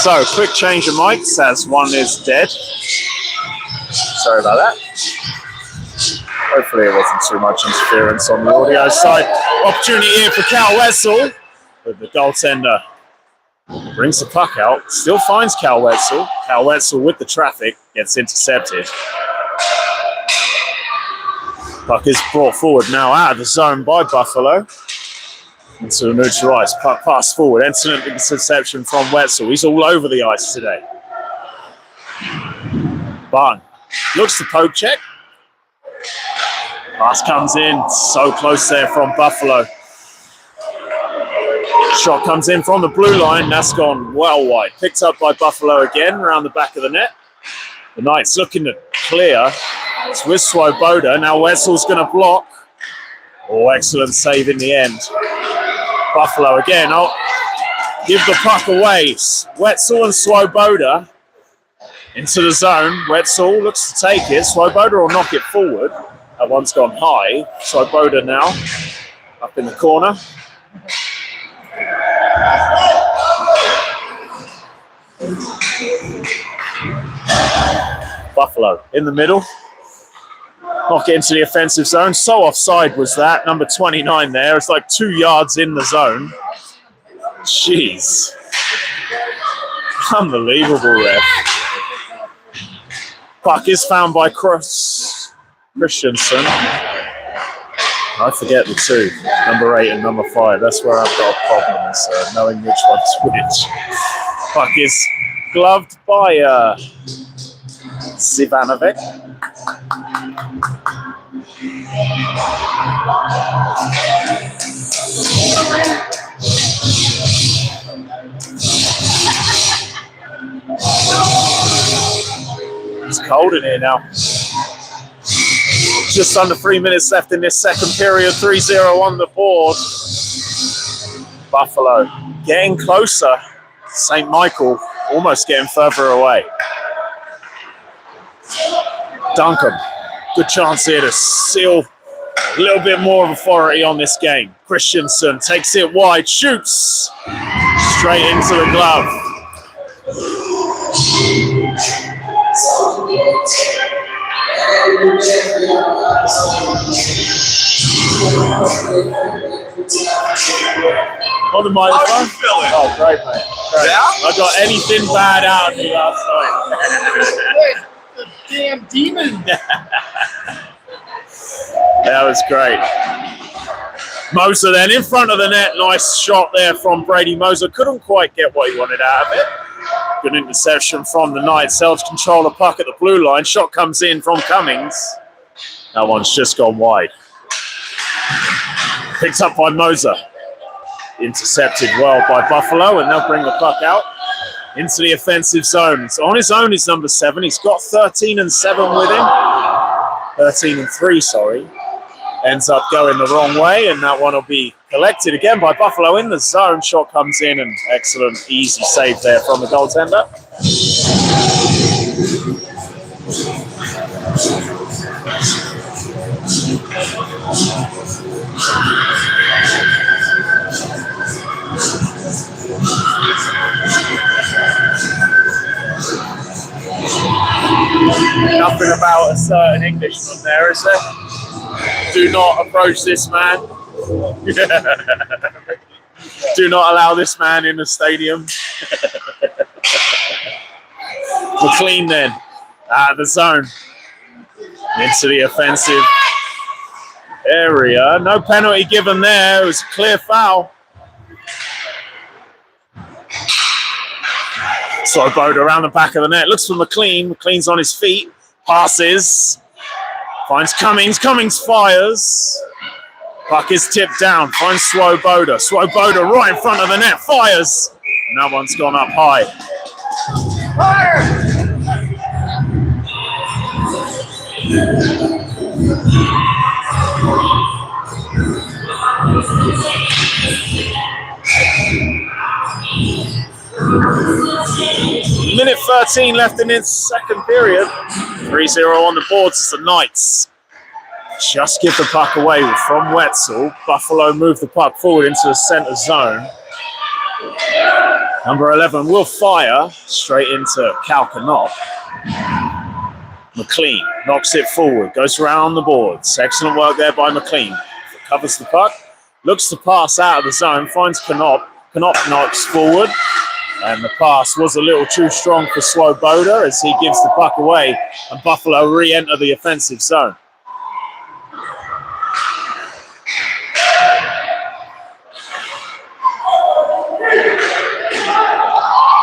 So, quick change of mics as one is dead. Sorry about that. Hopefully it wasn't too much interference on the audio side. Opportunity here for Cal Wetzel, but the goaltender brings the puck out, still finds Cal Wetzel. Cal Wetzel with the traffic gets intercepted. Puck is brought forward now out of the zone by Buffalo. Into the neutral ice, puck pass forward, excellent interception from Wetzel. He's all over the ice today. Barn looks to poke check. Pass comes in, so close there from Buffalo. Shot comes in from the blue line, that's gone well wide. Picked up by Buffalo again, around the back of the net. The Knights looking to clear. It's with Swoboda, now Wetzel's going to block. Oh, excellent save in the end. Buffalo again, give the puck away. Wetzel and Swoboda into the zone. Wetzel looks to take it. Swoboda will knock it forward. That one's gone high. Swoboda now up in the corner. Buffalo in the middle. Knock it into the offensive zone. So offside was that. Number 29 there. It's like 2 yards in the zone. Jeez. Unbelievable there. Puck is found by Christensen. I forget the two, number 8 and number 5. That's where I've got a problem, is knowing which one's which. Puck is gloved by Sivanovic. It's cold in here now. Just under 3 minutes left in this second period. 3-0 on the board. Buffalo getting closer. St. Michael almost getting further away. Duncan, good chance here to seal a little bit more of authority on this game. Christensen takes it wide, shoots straight into the glove. On the microphone? Oh, great, mate. Great. Yeah? I got anything bad out of me last night. The damn demon. That was great. Moser then in front of the net. Nice shot there from Brady Moser. Couldn't quite get what he wanted out of it. Good interception from the Knights. Held control of the puck at the blue line. Shot comes in from Cummings. That one's just gone wide. Picked up by Moser. Intercepted well by Buffalo, and they'll bring the puck out into the offensive zone. So on his own is number 7. He's got 13 and 7 with him. 13 and 3, sorry. Ends up going the wrong way, and that one will be collected again by Buffalo in the zone. Shot comes in, and excellent, easy save there from the goaltender. Nothing about a certain Englishman there, is there? Do not approach this man. Do not allow this man in the stadium. McLean then, out of the zone. Into the offensive area. No penalty given there. It was a clear foul. Swoboda around the back of the net. Looks for McLean. McLean's on his feet. Passes. Finds Cummings. Cummings fires. Puck is tipped down. Finds Swoboda. Swoboda right in front of the net. Fires. And that one's gone up high. Fire! Minute 13 left in its second period. 3-0 on the boards as the Knights just give the puck away from Wetzel. Buffalo move the puck forward into the center zone. Number 11 will fire straight into Cal Canop. McLean knocks it forward, goes around the boards. Excellent work there by McLean. Covers the puck, looks to pass out of the zone, finds Canop. Canop knocks forward, and the pass was a little too strong for Swoboda as he gives the puck away, and Buffalo re-enter the offensive zone.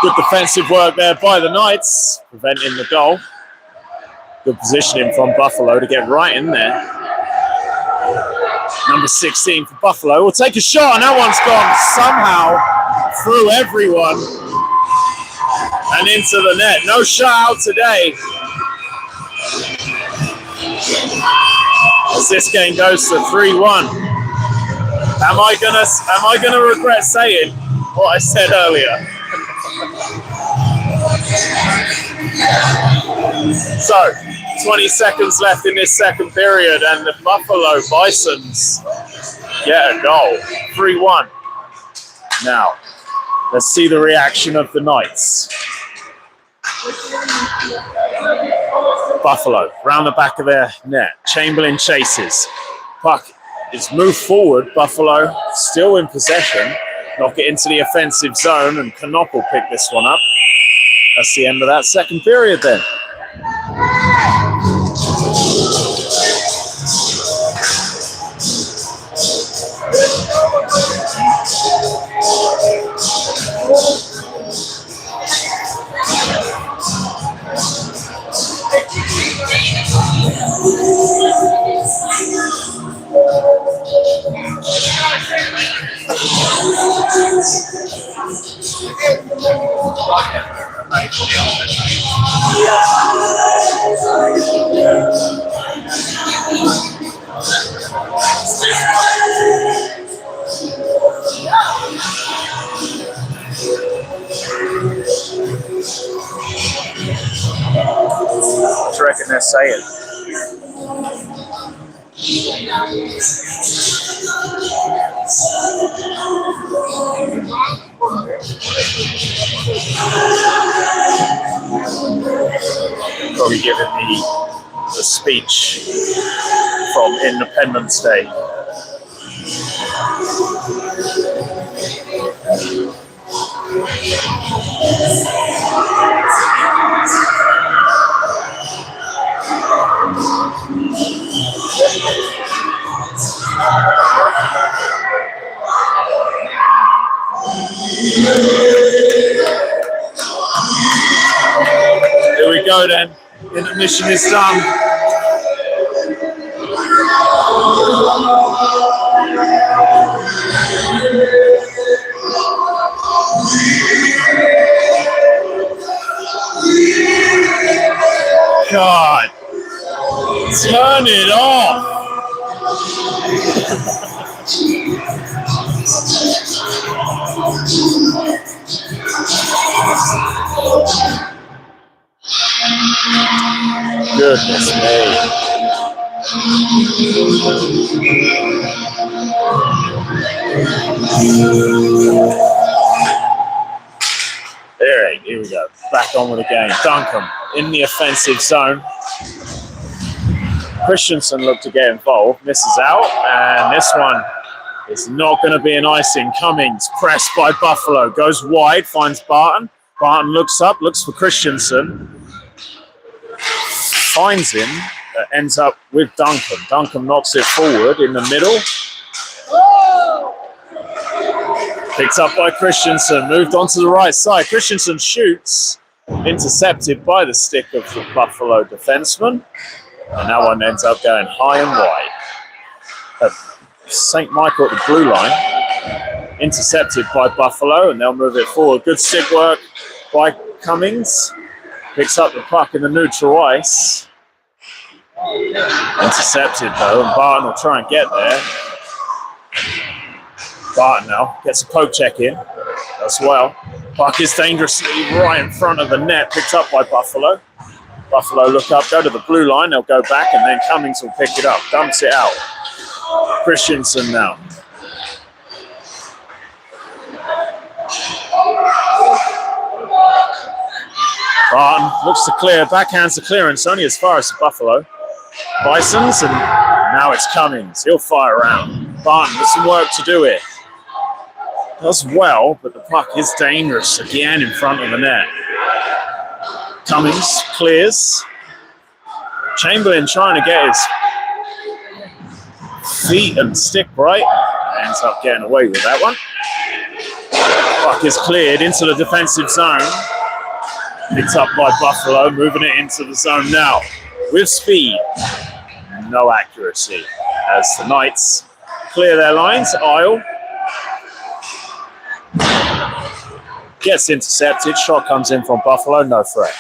Good defensive work there by the Knights, preventing the goal. Good positioning from Buffalo to get right in there. Number 16 for Buffalo will take a shot, and that one's gone somehow through everyone and into the net. No shot out today. As this game goes to 3-1. Am I gonna regret saying what I said earlier? So, 20 seconds left in this second period, and the Buffalo Bisons get a goal. 3-1. Now, let's see the reaction of the Knights. Buffalo, round the back of their net. Chamberlain chases. Puck is moved forward. Buffalo still in possession. Knock it into the offensive zone, and Canop will pick this one up. That's the end of that second period then. What do you reckon they're saying? Probably giving the speech from Independence Day. Here we go then. Intermission is done. God, turn it off. Goodness me. Alright, here we go. Back on with the game. Duncan in the offensive zone. Christensen looked to get involved, misses out, and this one is not going to be an icing. Cummings pressed by Buffalo, goes wide, finds Barton. Barton looks up, looks for Christensen, finds him, ends up with Duncan. Duncan knocks it forward in the middle. Picked up by Christensen, moved onto the right side. Christensen shoots, intercepted by the stick of the Buffalo defenseman. And that one ends up going high and wide. St. Michael at the blue line, intercepted by Buffalo, and they'll move it forward. Good stick work by Cummings. Picks up the puck in the neutral ice. Intercepted though, and Barton will try and get there. Barton now gets a poke check in as well. Puck is dangerously right in front of the net, picked up by Buffalo. Buffalo look up, go to the blue line, they'll go back, and then Cummings will pick it up, dumps it out. Christensen now. Barton looks to clear, backhands the clearance, only as far as the Buffalo Bisons, and now it's Cummings. He'll fire around. Barton with some work to do here. Does well, but the puck is dangerous again in front of the net. Cummings clears. Chamberlain trying to get his feet and stick right. Ends up getting away with that one. Puck is cleared into the defensive zone. Picked up by Buffalo, moving it into the zone now. With speed. No accuracy. As the Knights clear their lines. Isle gets intercepted. Shot comes in from Buffalo. No threat.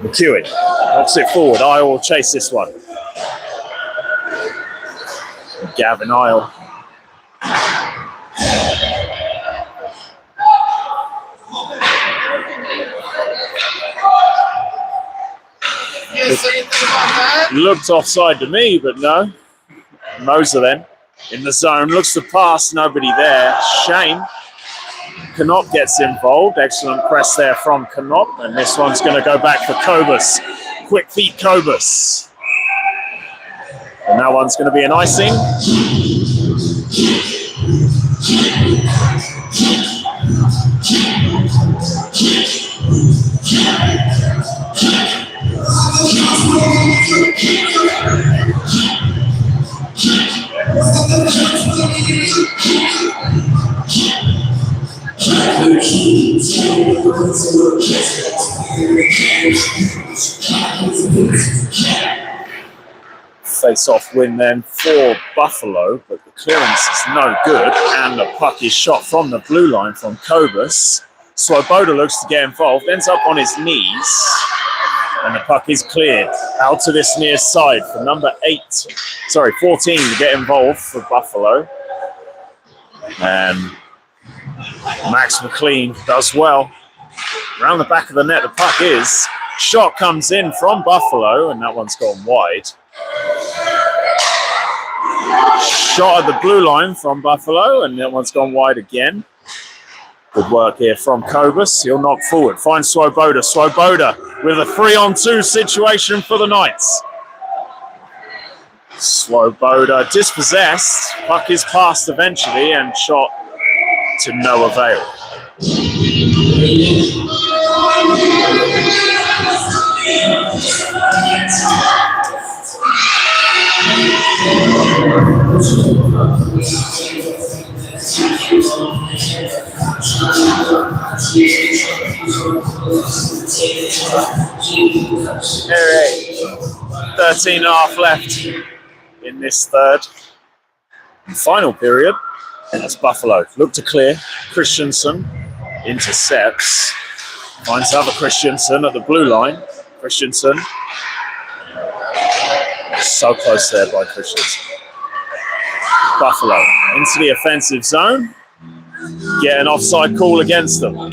McEwen knocks it forward. Isle will chase this one. Gavin Isle. Looked offside to me, but no. Moser then in the zone. Looks to pass. Nobody there. Shane. Canop gets involved. Excellent press there from Canop. And this one's going to go back for Kobus. Quick feet Kobus. And that one's going to be an icing. face-off win then for Buffalo, but the clearance is no good, and the puck is shot from the blue line from Kobus. Swoboda looks to get involved, ends up on his knees, and the puck is cleared out to this near side for number 14 to get involved for Buffalo. And Max McLean does well. Around the back of the net, the puck is. Shot comes in from Buffalo, and that one's gone wide. Shot at the blue line from Buffalo, and that one's gone wide again. Good work here from Kobus. He'll knock forward. Finds Swoboda. Swoboda with a 3-on-2 situation for the Knights. Swoboda dispossessed. Puck is passed eventually and shot to no avail. All right, 13 and a half left in this third and final period. That's Buffalo. Look to clear. Christensen intercepts. Finds other Christensen at the blue line. Christensen. So close there by Christensen. Buffalo into the offensive zone. Get an offside call against them.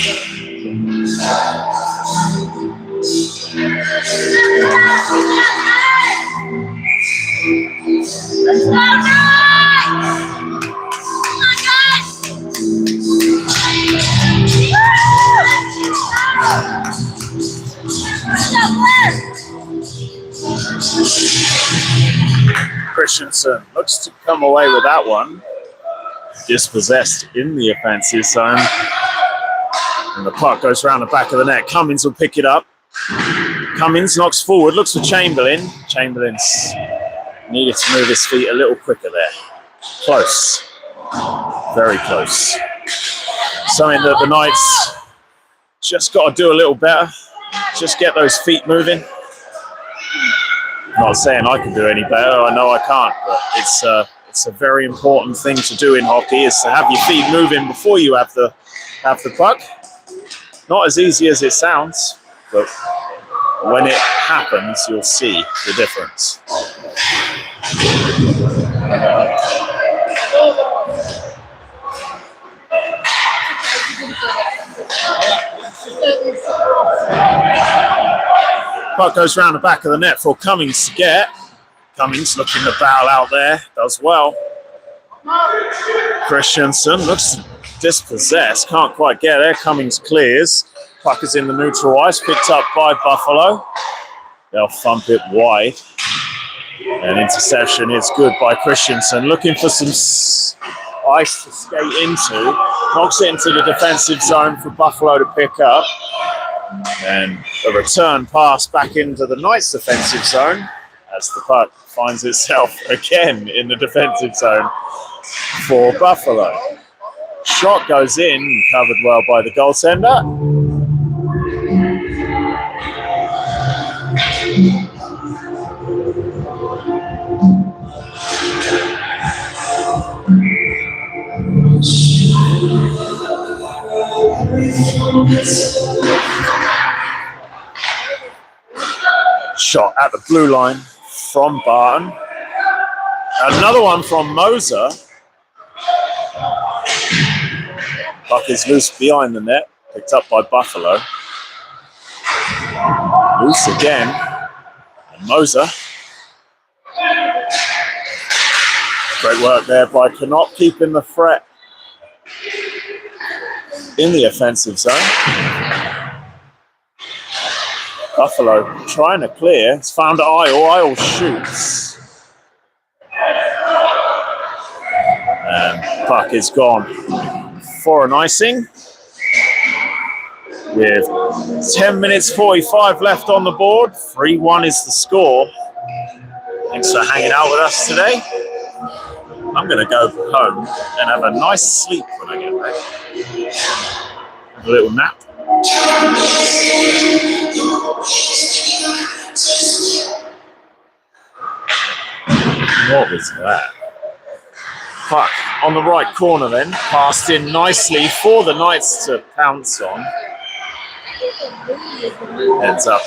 Christensen looks to come away with that one. Dispossessed in the offensive zone. And the puck goes around the back of the net. Cummins will pick it up. Cummins knocks forward, looks for Chamberlain. Chamberlain's needed to move his feet a little quicker there. Close. Very close. Something that the Knights just got to do a little better. Just get those feet moving. Not saying I can do any better. I know I can't, but it's a very important thing to do in hockey, is to have your feet moving before you have the puck. Not as easy as it sounds, but when it happens, you'll see the difference. Puck goes round the back of the net for Cummings to get. Cummings looking to barrel out there, does well. Christensen looks dispossessed, can't quite get there. Cummings clears. Puck is in the neutral ice, picked up by Buffalo. They'll thump it wide. And interception is good by Christensen. Looking for some ice to skate into. Knocks it into the defensive zone for Buffalo to pick up. And a return pass back into the Knights' defensive zone as the puck finds itself again in the defensive zone for Buffalo. Shot goes in, covered well by the goaltender. Shot at the blue line from Barton. Another one from Moser. Puck is loose behind the net, picked up by Buffalo. Loose again. And Moser. Great work there by Knott, keeping the threat in the offensive zone. Buffalo trying to clear. It's found Isle. Isle shoots. And puck is gone for an icing. With 10 minutes 45 left on the board. 3-1 is the score. Thanks for hanging out with us today. I'm going to go home and have a nice sleep when I get back. Have a little nap. What was that? Puck on the right corner then, passed in nicely for the Knights to pounce on. Heads up,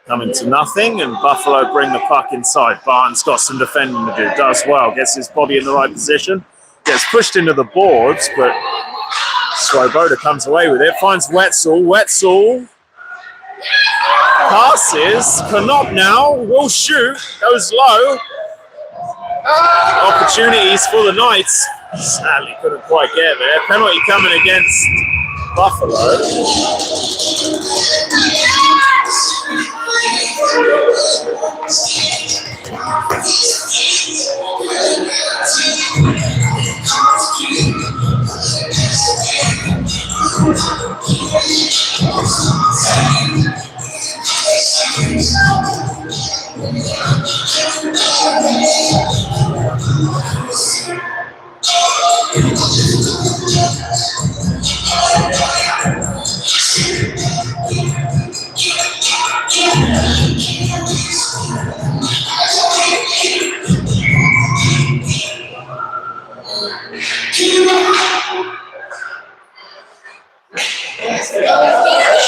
coming to nothing, and Buffalo bring the puck inside. Barton's got some defending to do, does well, gets his body in the right position, gets pushed into the boards, but Swoboda comes away with it, finds Wetzel. Wetzel passes, Knop now, will shoot, goes low. Opportunities for the Knights. Sadly couldn't quite get there. Penalty coming against Buffalo.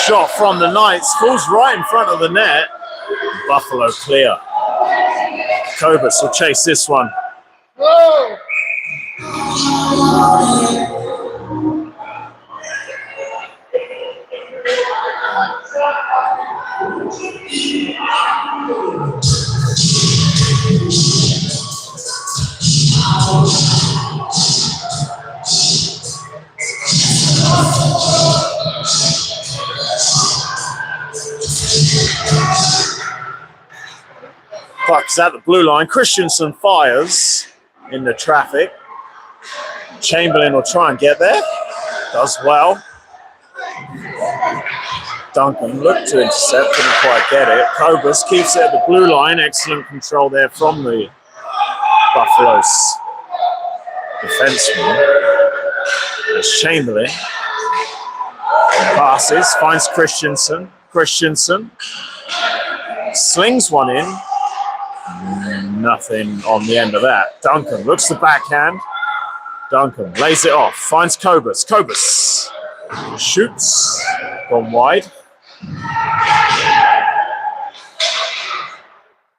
Shot from the Knights falls right in front of the net. Buffalo clear. Kobus will chase this one. Whoa! Puck's at the blue line. Christensen fires in the traffic. Chamberlain will try and get there. Does well. Duncan looked to intercept, couldn't quite get it. Kobus keeps it at the blue line. Excellent control there from the Buffalo's defenseman. There's Chamberlain. Passes, finds Christensen. Christensen slings one in. Nothing on the end of that. Duncan looks the backhand. Duncan lays it off, finds Kobus. Kobus shoots, gone wide.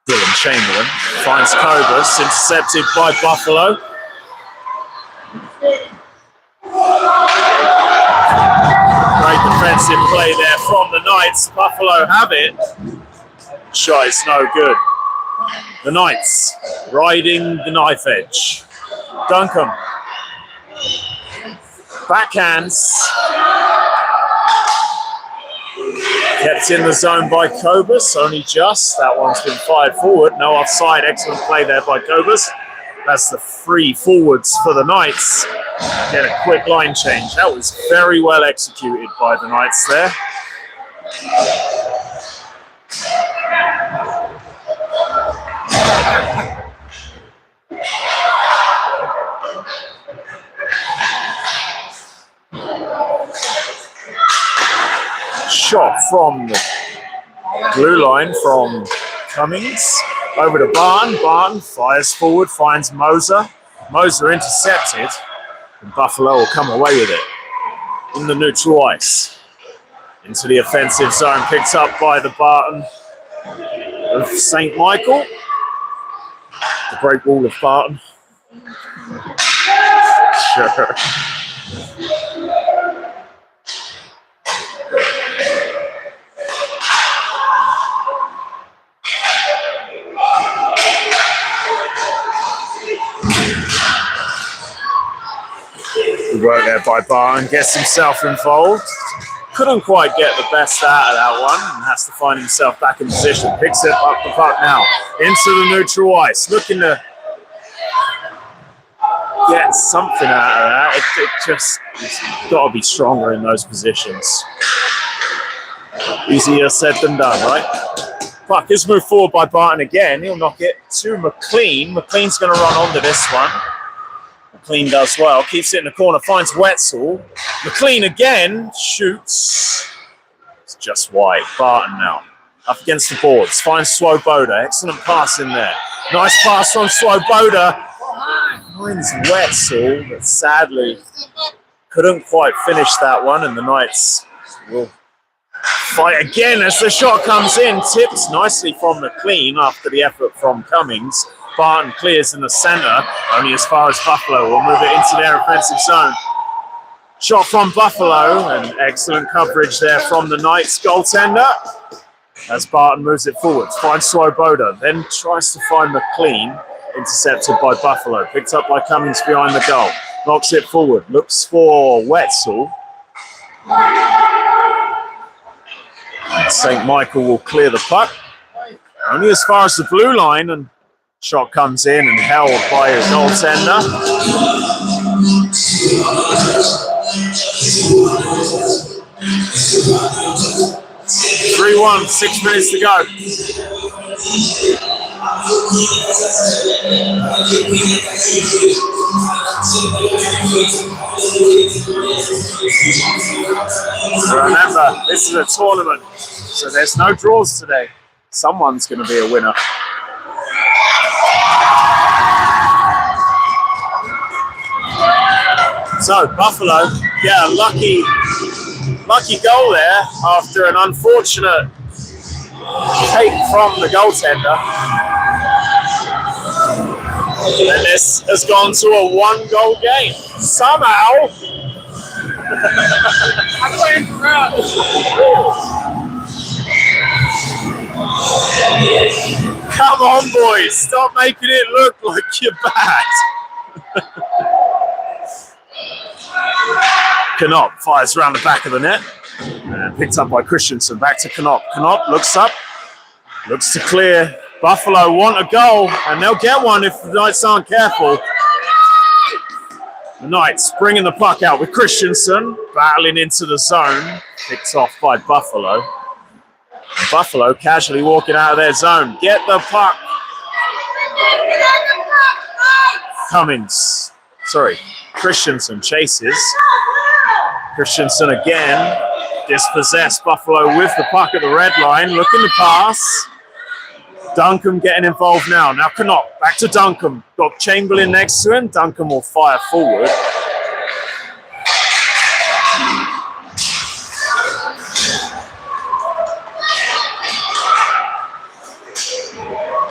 Dylan Chamberlain finds Kobus, intercepted by Buffalo. Great defensive play there from the Knights. Buffalo have it. Shot is no good. The Knights riding the knife edge. Duncan. Backhands. Kept in the zone by Kobus, only just. That one's been fired forward. No offside. Excellent play there by Kobus. That's the free forwards for the Knights. Get a quick line change. That was very well executed by the Knights there. Shot from the blue line from Cummings. Over to Barton. Barton fires forward, finds Moser. Moser intercepted, and Buffalo will come away with it in the neutral ice. Into the offensive zone, picked up by the Barton of St. Michael. The great wall of Barton. Sure. Good work there by Barton, gets himself involved. Couldn't quite get the best out of that one and has to find himself back in position. Picks it up the puck now into the neutral ice. Looking to get something out of that. It's got to be stronger in those positions. Easier said than done, right? Puck is moved forward by Barton again. He'll knock it to McLean. McLean's going to run onto this one. McLean does well, keeps it in the corner, finds Wetzel. McLean again, shoots. It's just wide. Barton now. up against the boards. Finds Swoboda. Excellent pass in there. Nice pass from Swoboda. Finds Wetzel, but sadly couldn't quite finish that one. And the Knights will fight again as the shot comes in. Tipped nicely from McLean after the effort from Cummings. Barton clears in the center, only as far as Buffalo. Will move it into their offensive zone. Shot from Buffalo, and excellent coverage there from the Knights goaltender. As Barton moves it forwards, finds Swoboda, then tries to find McLean, intercepted by Buffalo. Picked up by Cummings behind the goal. Knocks it forward, looks for Wetzel. St. Michael will clear the puck. Only as far as the blue line, and shot comes in and held by a goaltender. 3-1, 6 minutes to go. Remember, this is a tournament, so there's no draws today. Someone's going to be a winner. So Buffalo get a lucky goal there after an unfortunate take from the goaltender. And this has gone to a 1-goal game. Somehow. Come on, boys. Stop making it look like you're bad. Knop fires around the back of the net. And picked up by Christensen. Back to Knop. Knop looks up. Looks to clear. Buffalo want a goal, and they'll get one if the Knights aren't careful. The Knights bringing the puck out with Christensen. Battling into the zone. Picked off by Buffalo. Buffalo casually walking out of their zone. Get the puck. Cummings. Sorry. Christensen chases. Christensen again. Dispossessed. Buffalo with the puck at the red line. Looking to pass. Duncan getting involved now. Now Knop. Back to Duncan. Got Chamberlain next to him. Duncan will fire forward.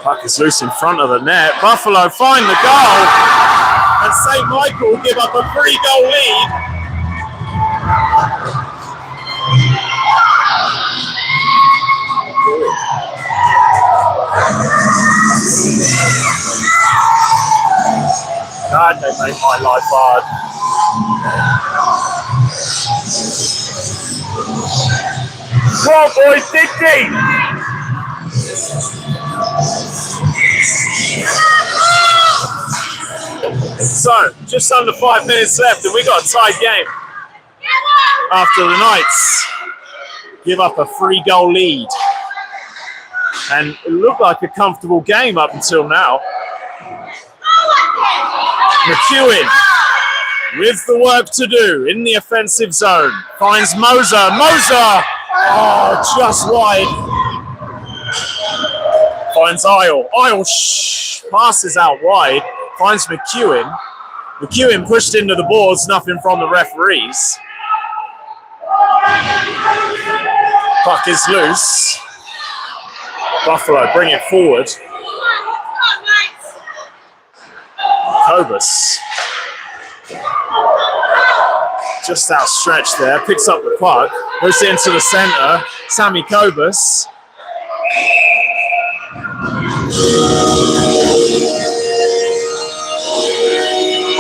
Puck is loose in front of the net. Buffalo find the goal. And St. Michael will give up a 3-goal lead. God, they make my life hard. Come on, boys, dig deep. So, just under 5 minutes left, and we got a tied game. After the Knights give up a 3-goal lead. And it looked like a comfortable game up until now. McEwen with the work to do in the offensive zone. Finds Moser. Moser! Oh, just wide. Finds Isle. Isle passes out wide. Finds McEwen. McEwen pushed into the boards. Nothing from the referees. Puck is loose. Buffalo bring it forward. Kobus. Just outstretched there. Picks up the puck. Moves it into the center. Sammy Kobus.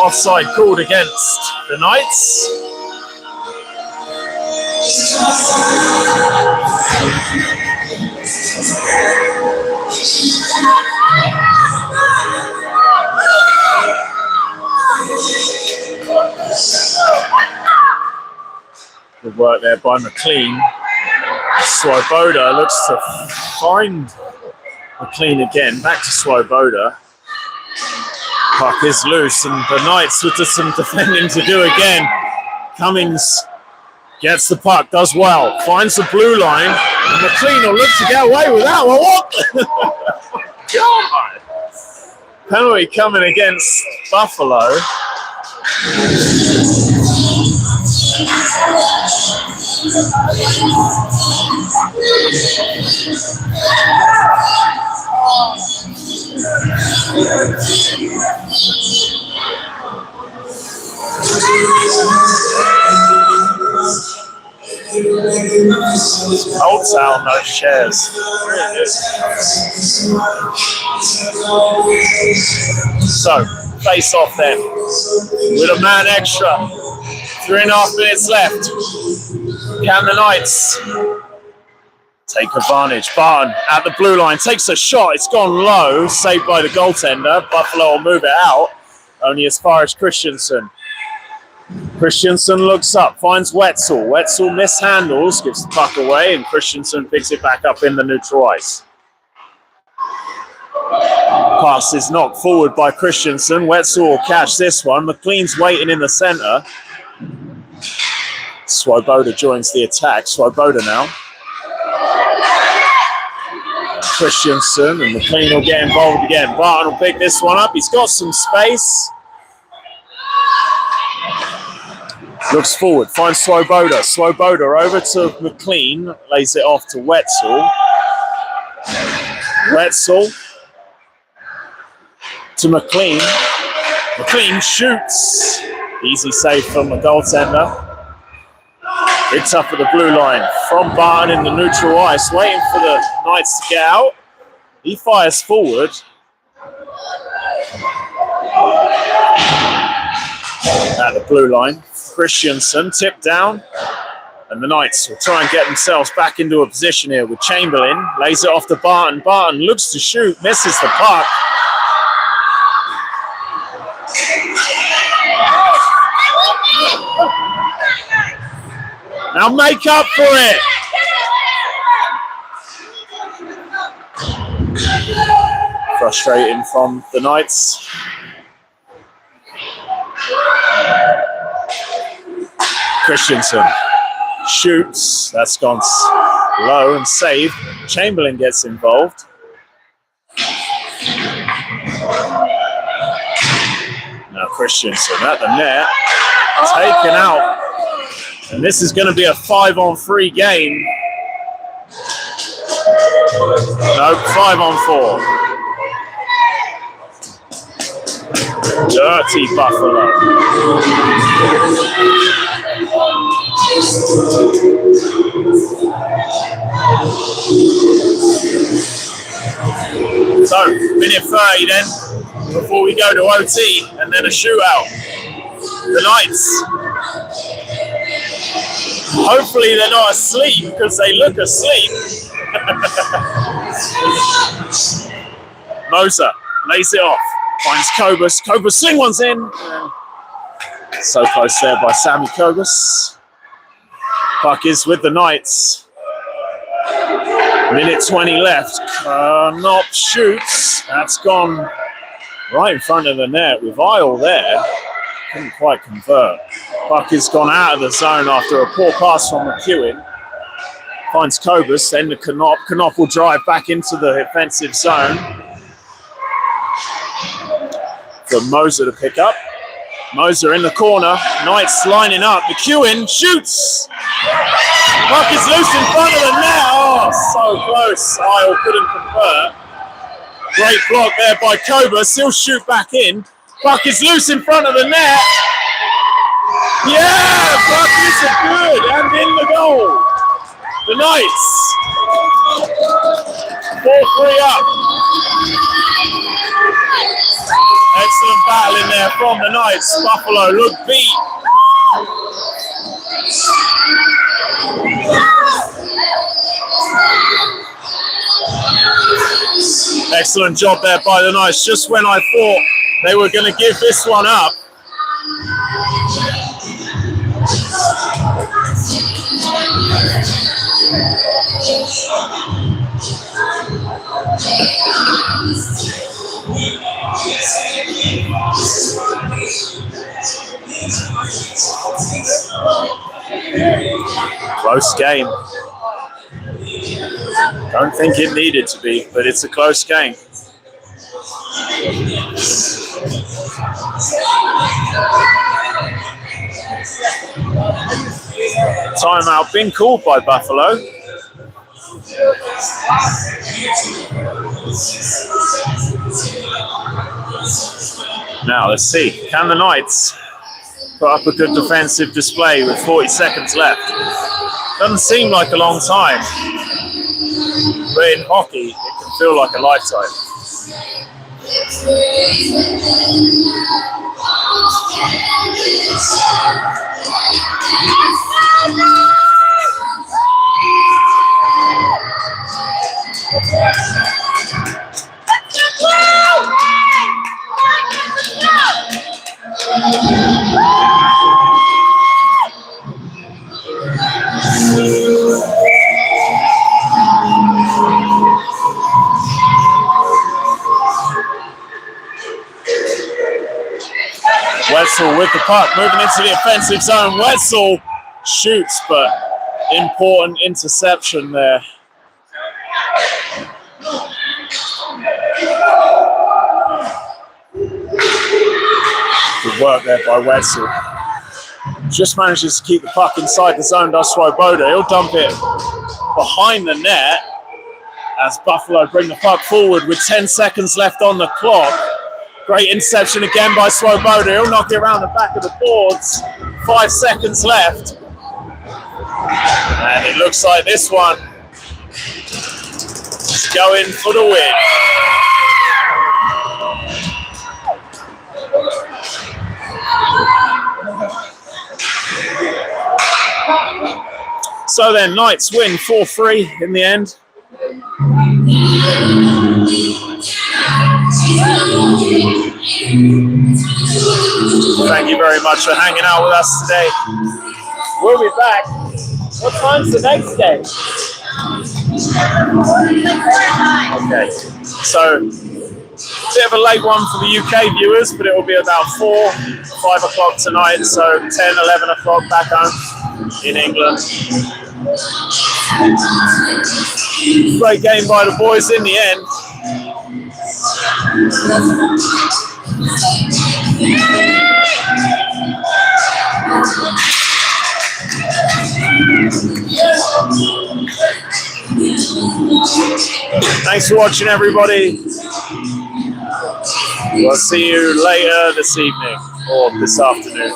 Offside called against the Knights. Good work there by McLean. Swoboda looks to find McLean again. Back to Swoboda. Puck is loose, and the Knights with some defending to do again. Cummings Gets the puck, does well, finds the blue line, and McLean will look to get away with that one. What? God! Penalty coming against Buffalo. Holds out, no shares. So, face off then. With a man extra. 3.5 minutes left. Can the Knights take advantage? Barton at the blue line takes a shot. It's gone low. Saved by the goaltender. Buffalo will move it out. Only as far as Christensen. Christensen looks up, finds Wetzel. Wetzel mishandles, gives the puck away, and Christensen picks it back up in the neutral ice. Pass is knocked forward by Christensen. Wetzel will catch this one. McLean's waiting in the center. Swoboda joins the attack. Swoboda now. Christensen and McLean will get involved again. Barton will pick this one up. He's got some space. Looks forward, finds Swoboda. Swoboda over to McLean, lays it off to Wetzel. Wetzel to McLean. McLean shoots. Easy save from the goaltender. It's up at the blue line from Barton in the neutral ice, waiting for the Knights to get out. He fires forward. At the blue line. Christensen tipped down, and the Knights will try and get themselves back into a position here with Chamberlain. Lays it off to Barton. Barton looks to shoot, misses the puck. Now make up for it. Frustrating from the Knights. Christensen shoots. That's gone low and saved. Chamberlain gets involved. Now Christensen at the net. Taken out. And this is going to be a 5-on-3 game. No, 5-on-4. Dirty Buffalo. So, minute 30 then, before we go to OT, and then a shootout. The Knights. Hopefully they're not asleep, because they look asleep. Moser lays it off. Finds Kobus. Kobus sling one's in. So close there by Sammy Kobus. Puck is with the Knights. Minute 20 left. Knopp shoots. That's gone right in front of the net with Isle there. Couldn't quite convert. Puck has gone out of the zone after a poor pass from McEwen. Finds Kobus, then to Knopp. Knopp will drive back into the offensive zone. For Moser to pick up. Moser in the corner. Knights lining up. McEwen shoots. Puck is loose in front of the net. Oh, so close. Isle couldn't convert. Great block there by Kobus. He'll shoot back in. Puck is loose in front of the net. Yeah, puck is good and in the goal. The Knights 4-3 up. Excellent battle in there from the Knights. Buffalo look beat. Excellent job there by the Knights. Just when I thought they were going to give this one up. Close game. Don't think it needed to be, but it's a close game. Timeout been called by Buffalo. Now let's see. Can the Knights put up a good defensive display with 40 seconds left? Doesn't seem like a long time, but in hockey, it can feel like a lifetime. Wetzel with the puck, moving into the offensive zone. Wetzel shoots, but important interception there. Good work there by Wetzel. Just manages to keep the puck inside the zone, does Swoboda. He'll dump it behind the net as Buffalo bring the puck forward with 10 seconds left on the clock. Great interception again by Swoboda. He'll knock it around the back of the boards. 5 seconds left. And it looks like this one is going for the win. So then, Knights win 4-3 in the end. Thank you very much for hanging out with us today. We'll be back. What time's the next game? Okay, so a bit of a late one for the UK viewers, but it will be about 4, 5 o'clock tonight, so 10, 11 o'clock back home in England. Great game by the boys in the end. Thanks for watching, everybody. We'll see you later this evening or this afternoon.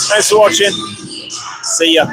Thanks for watching. See ya.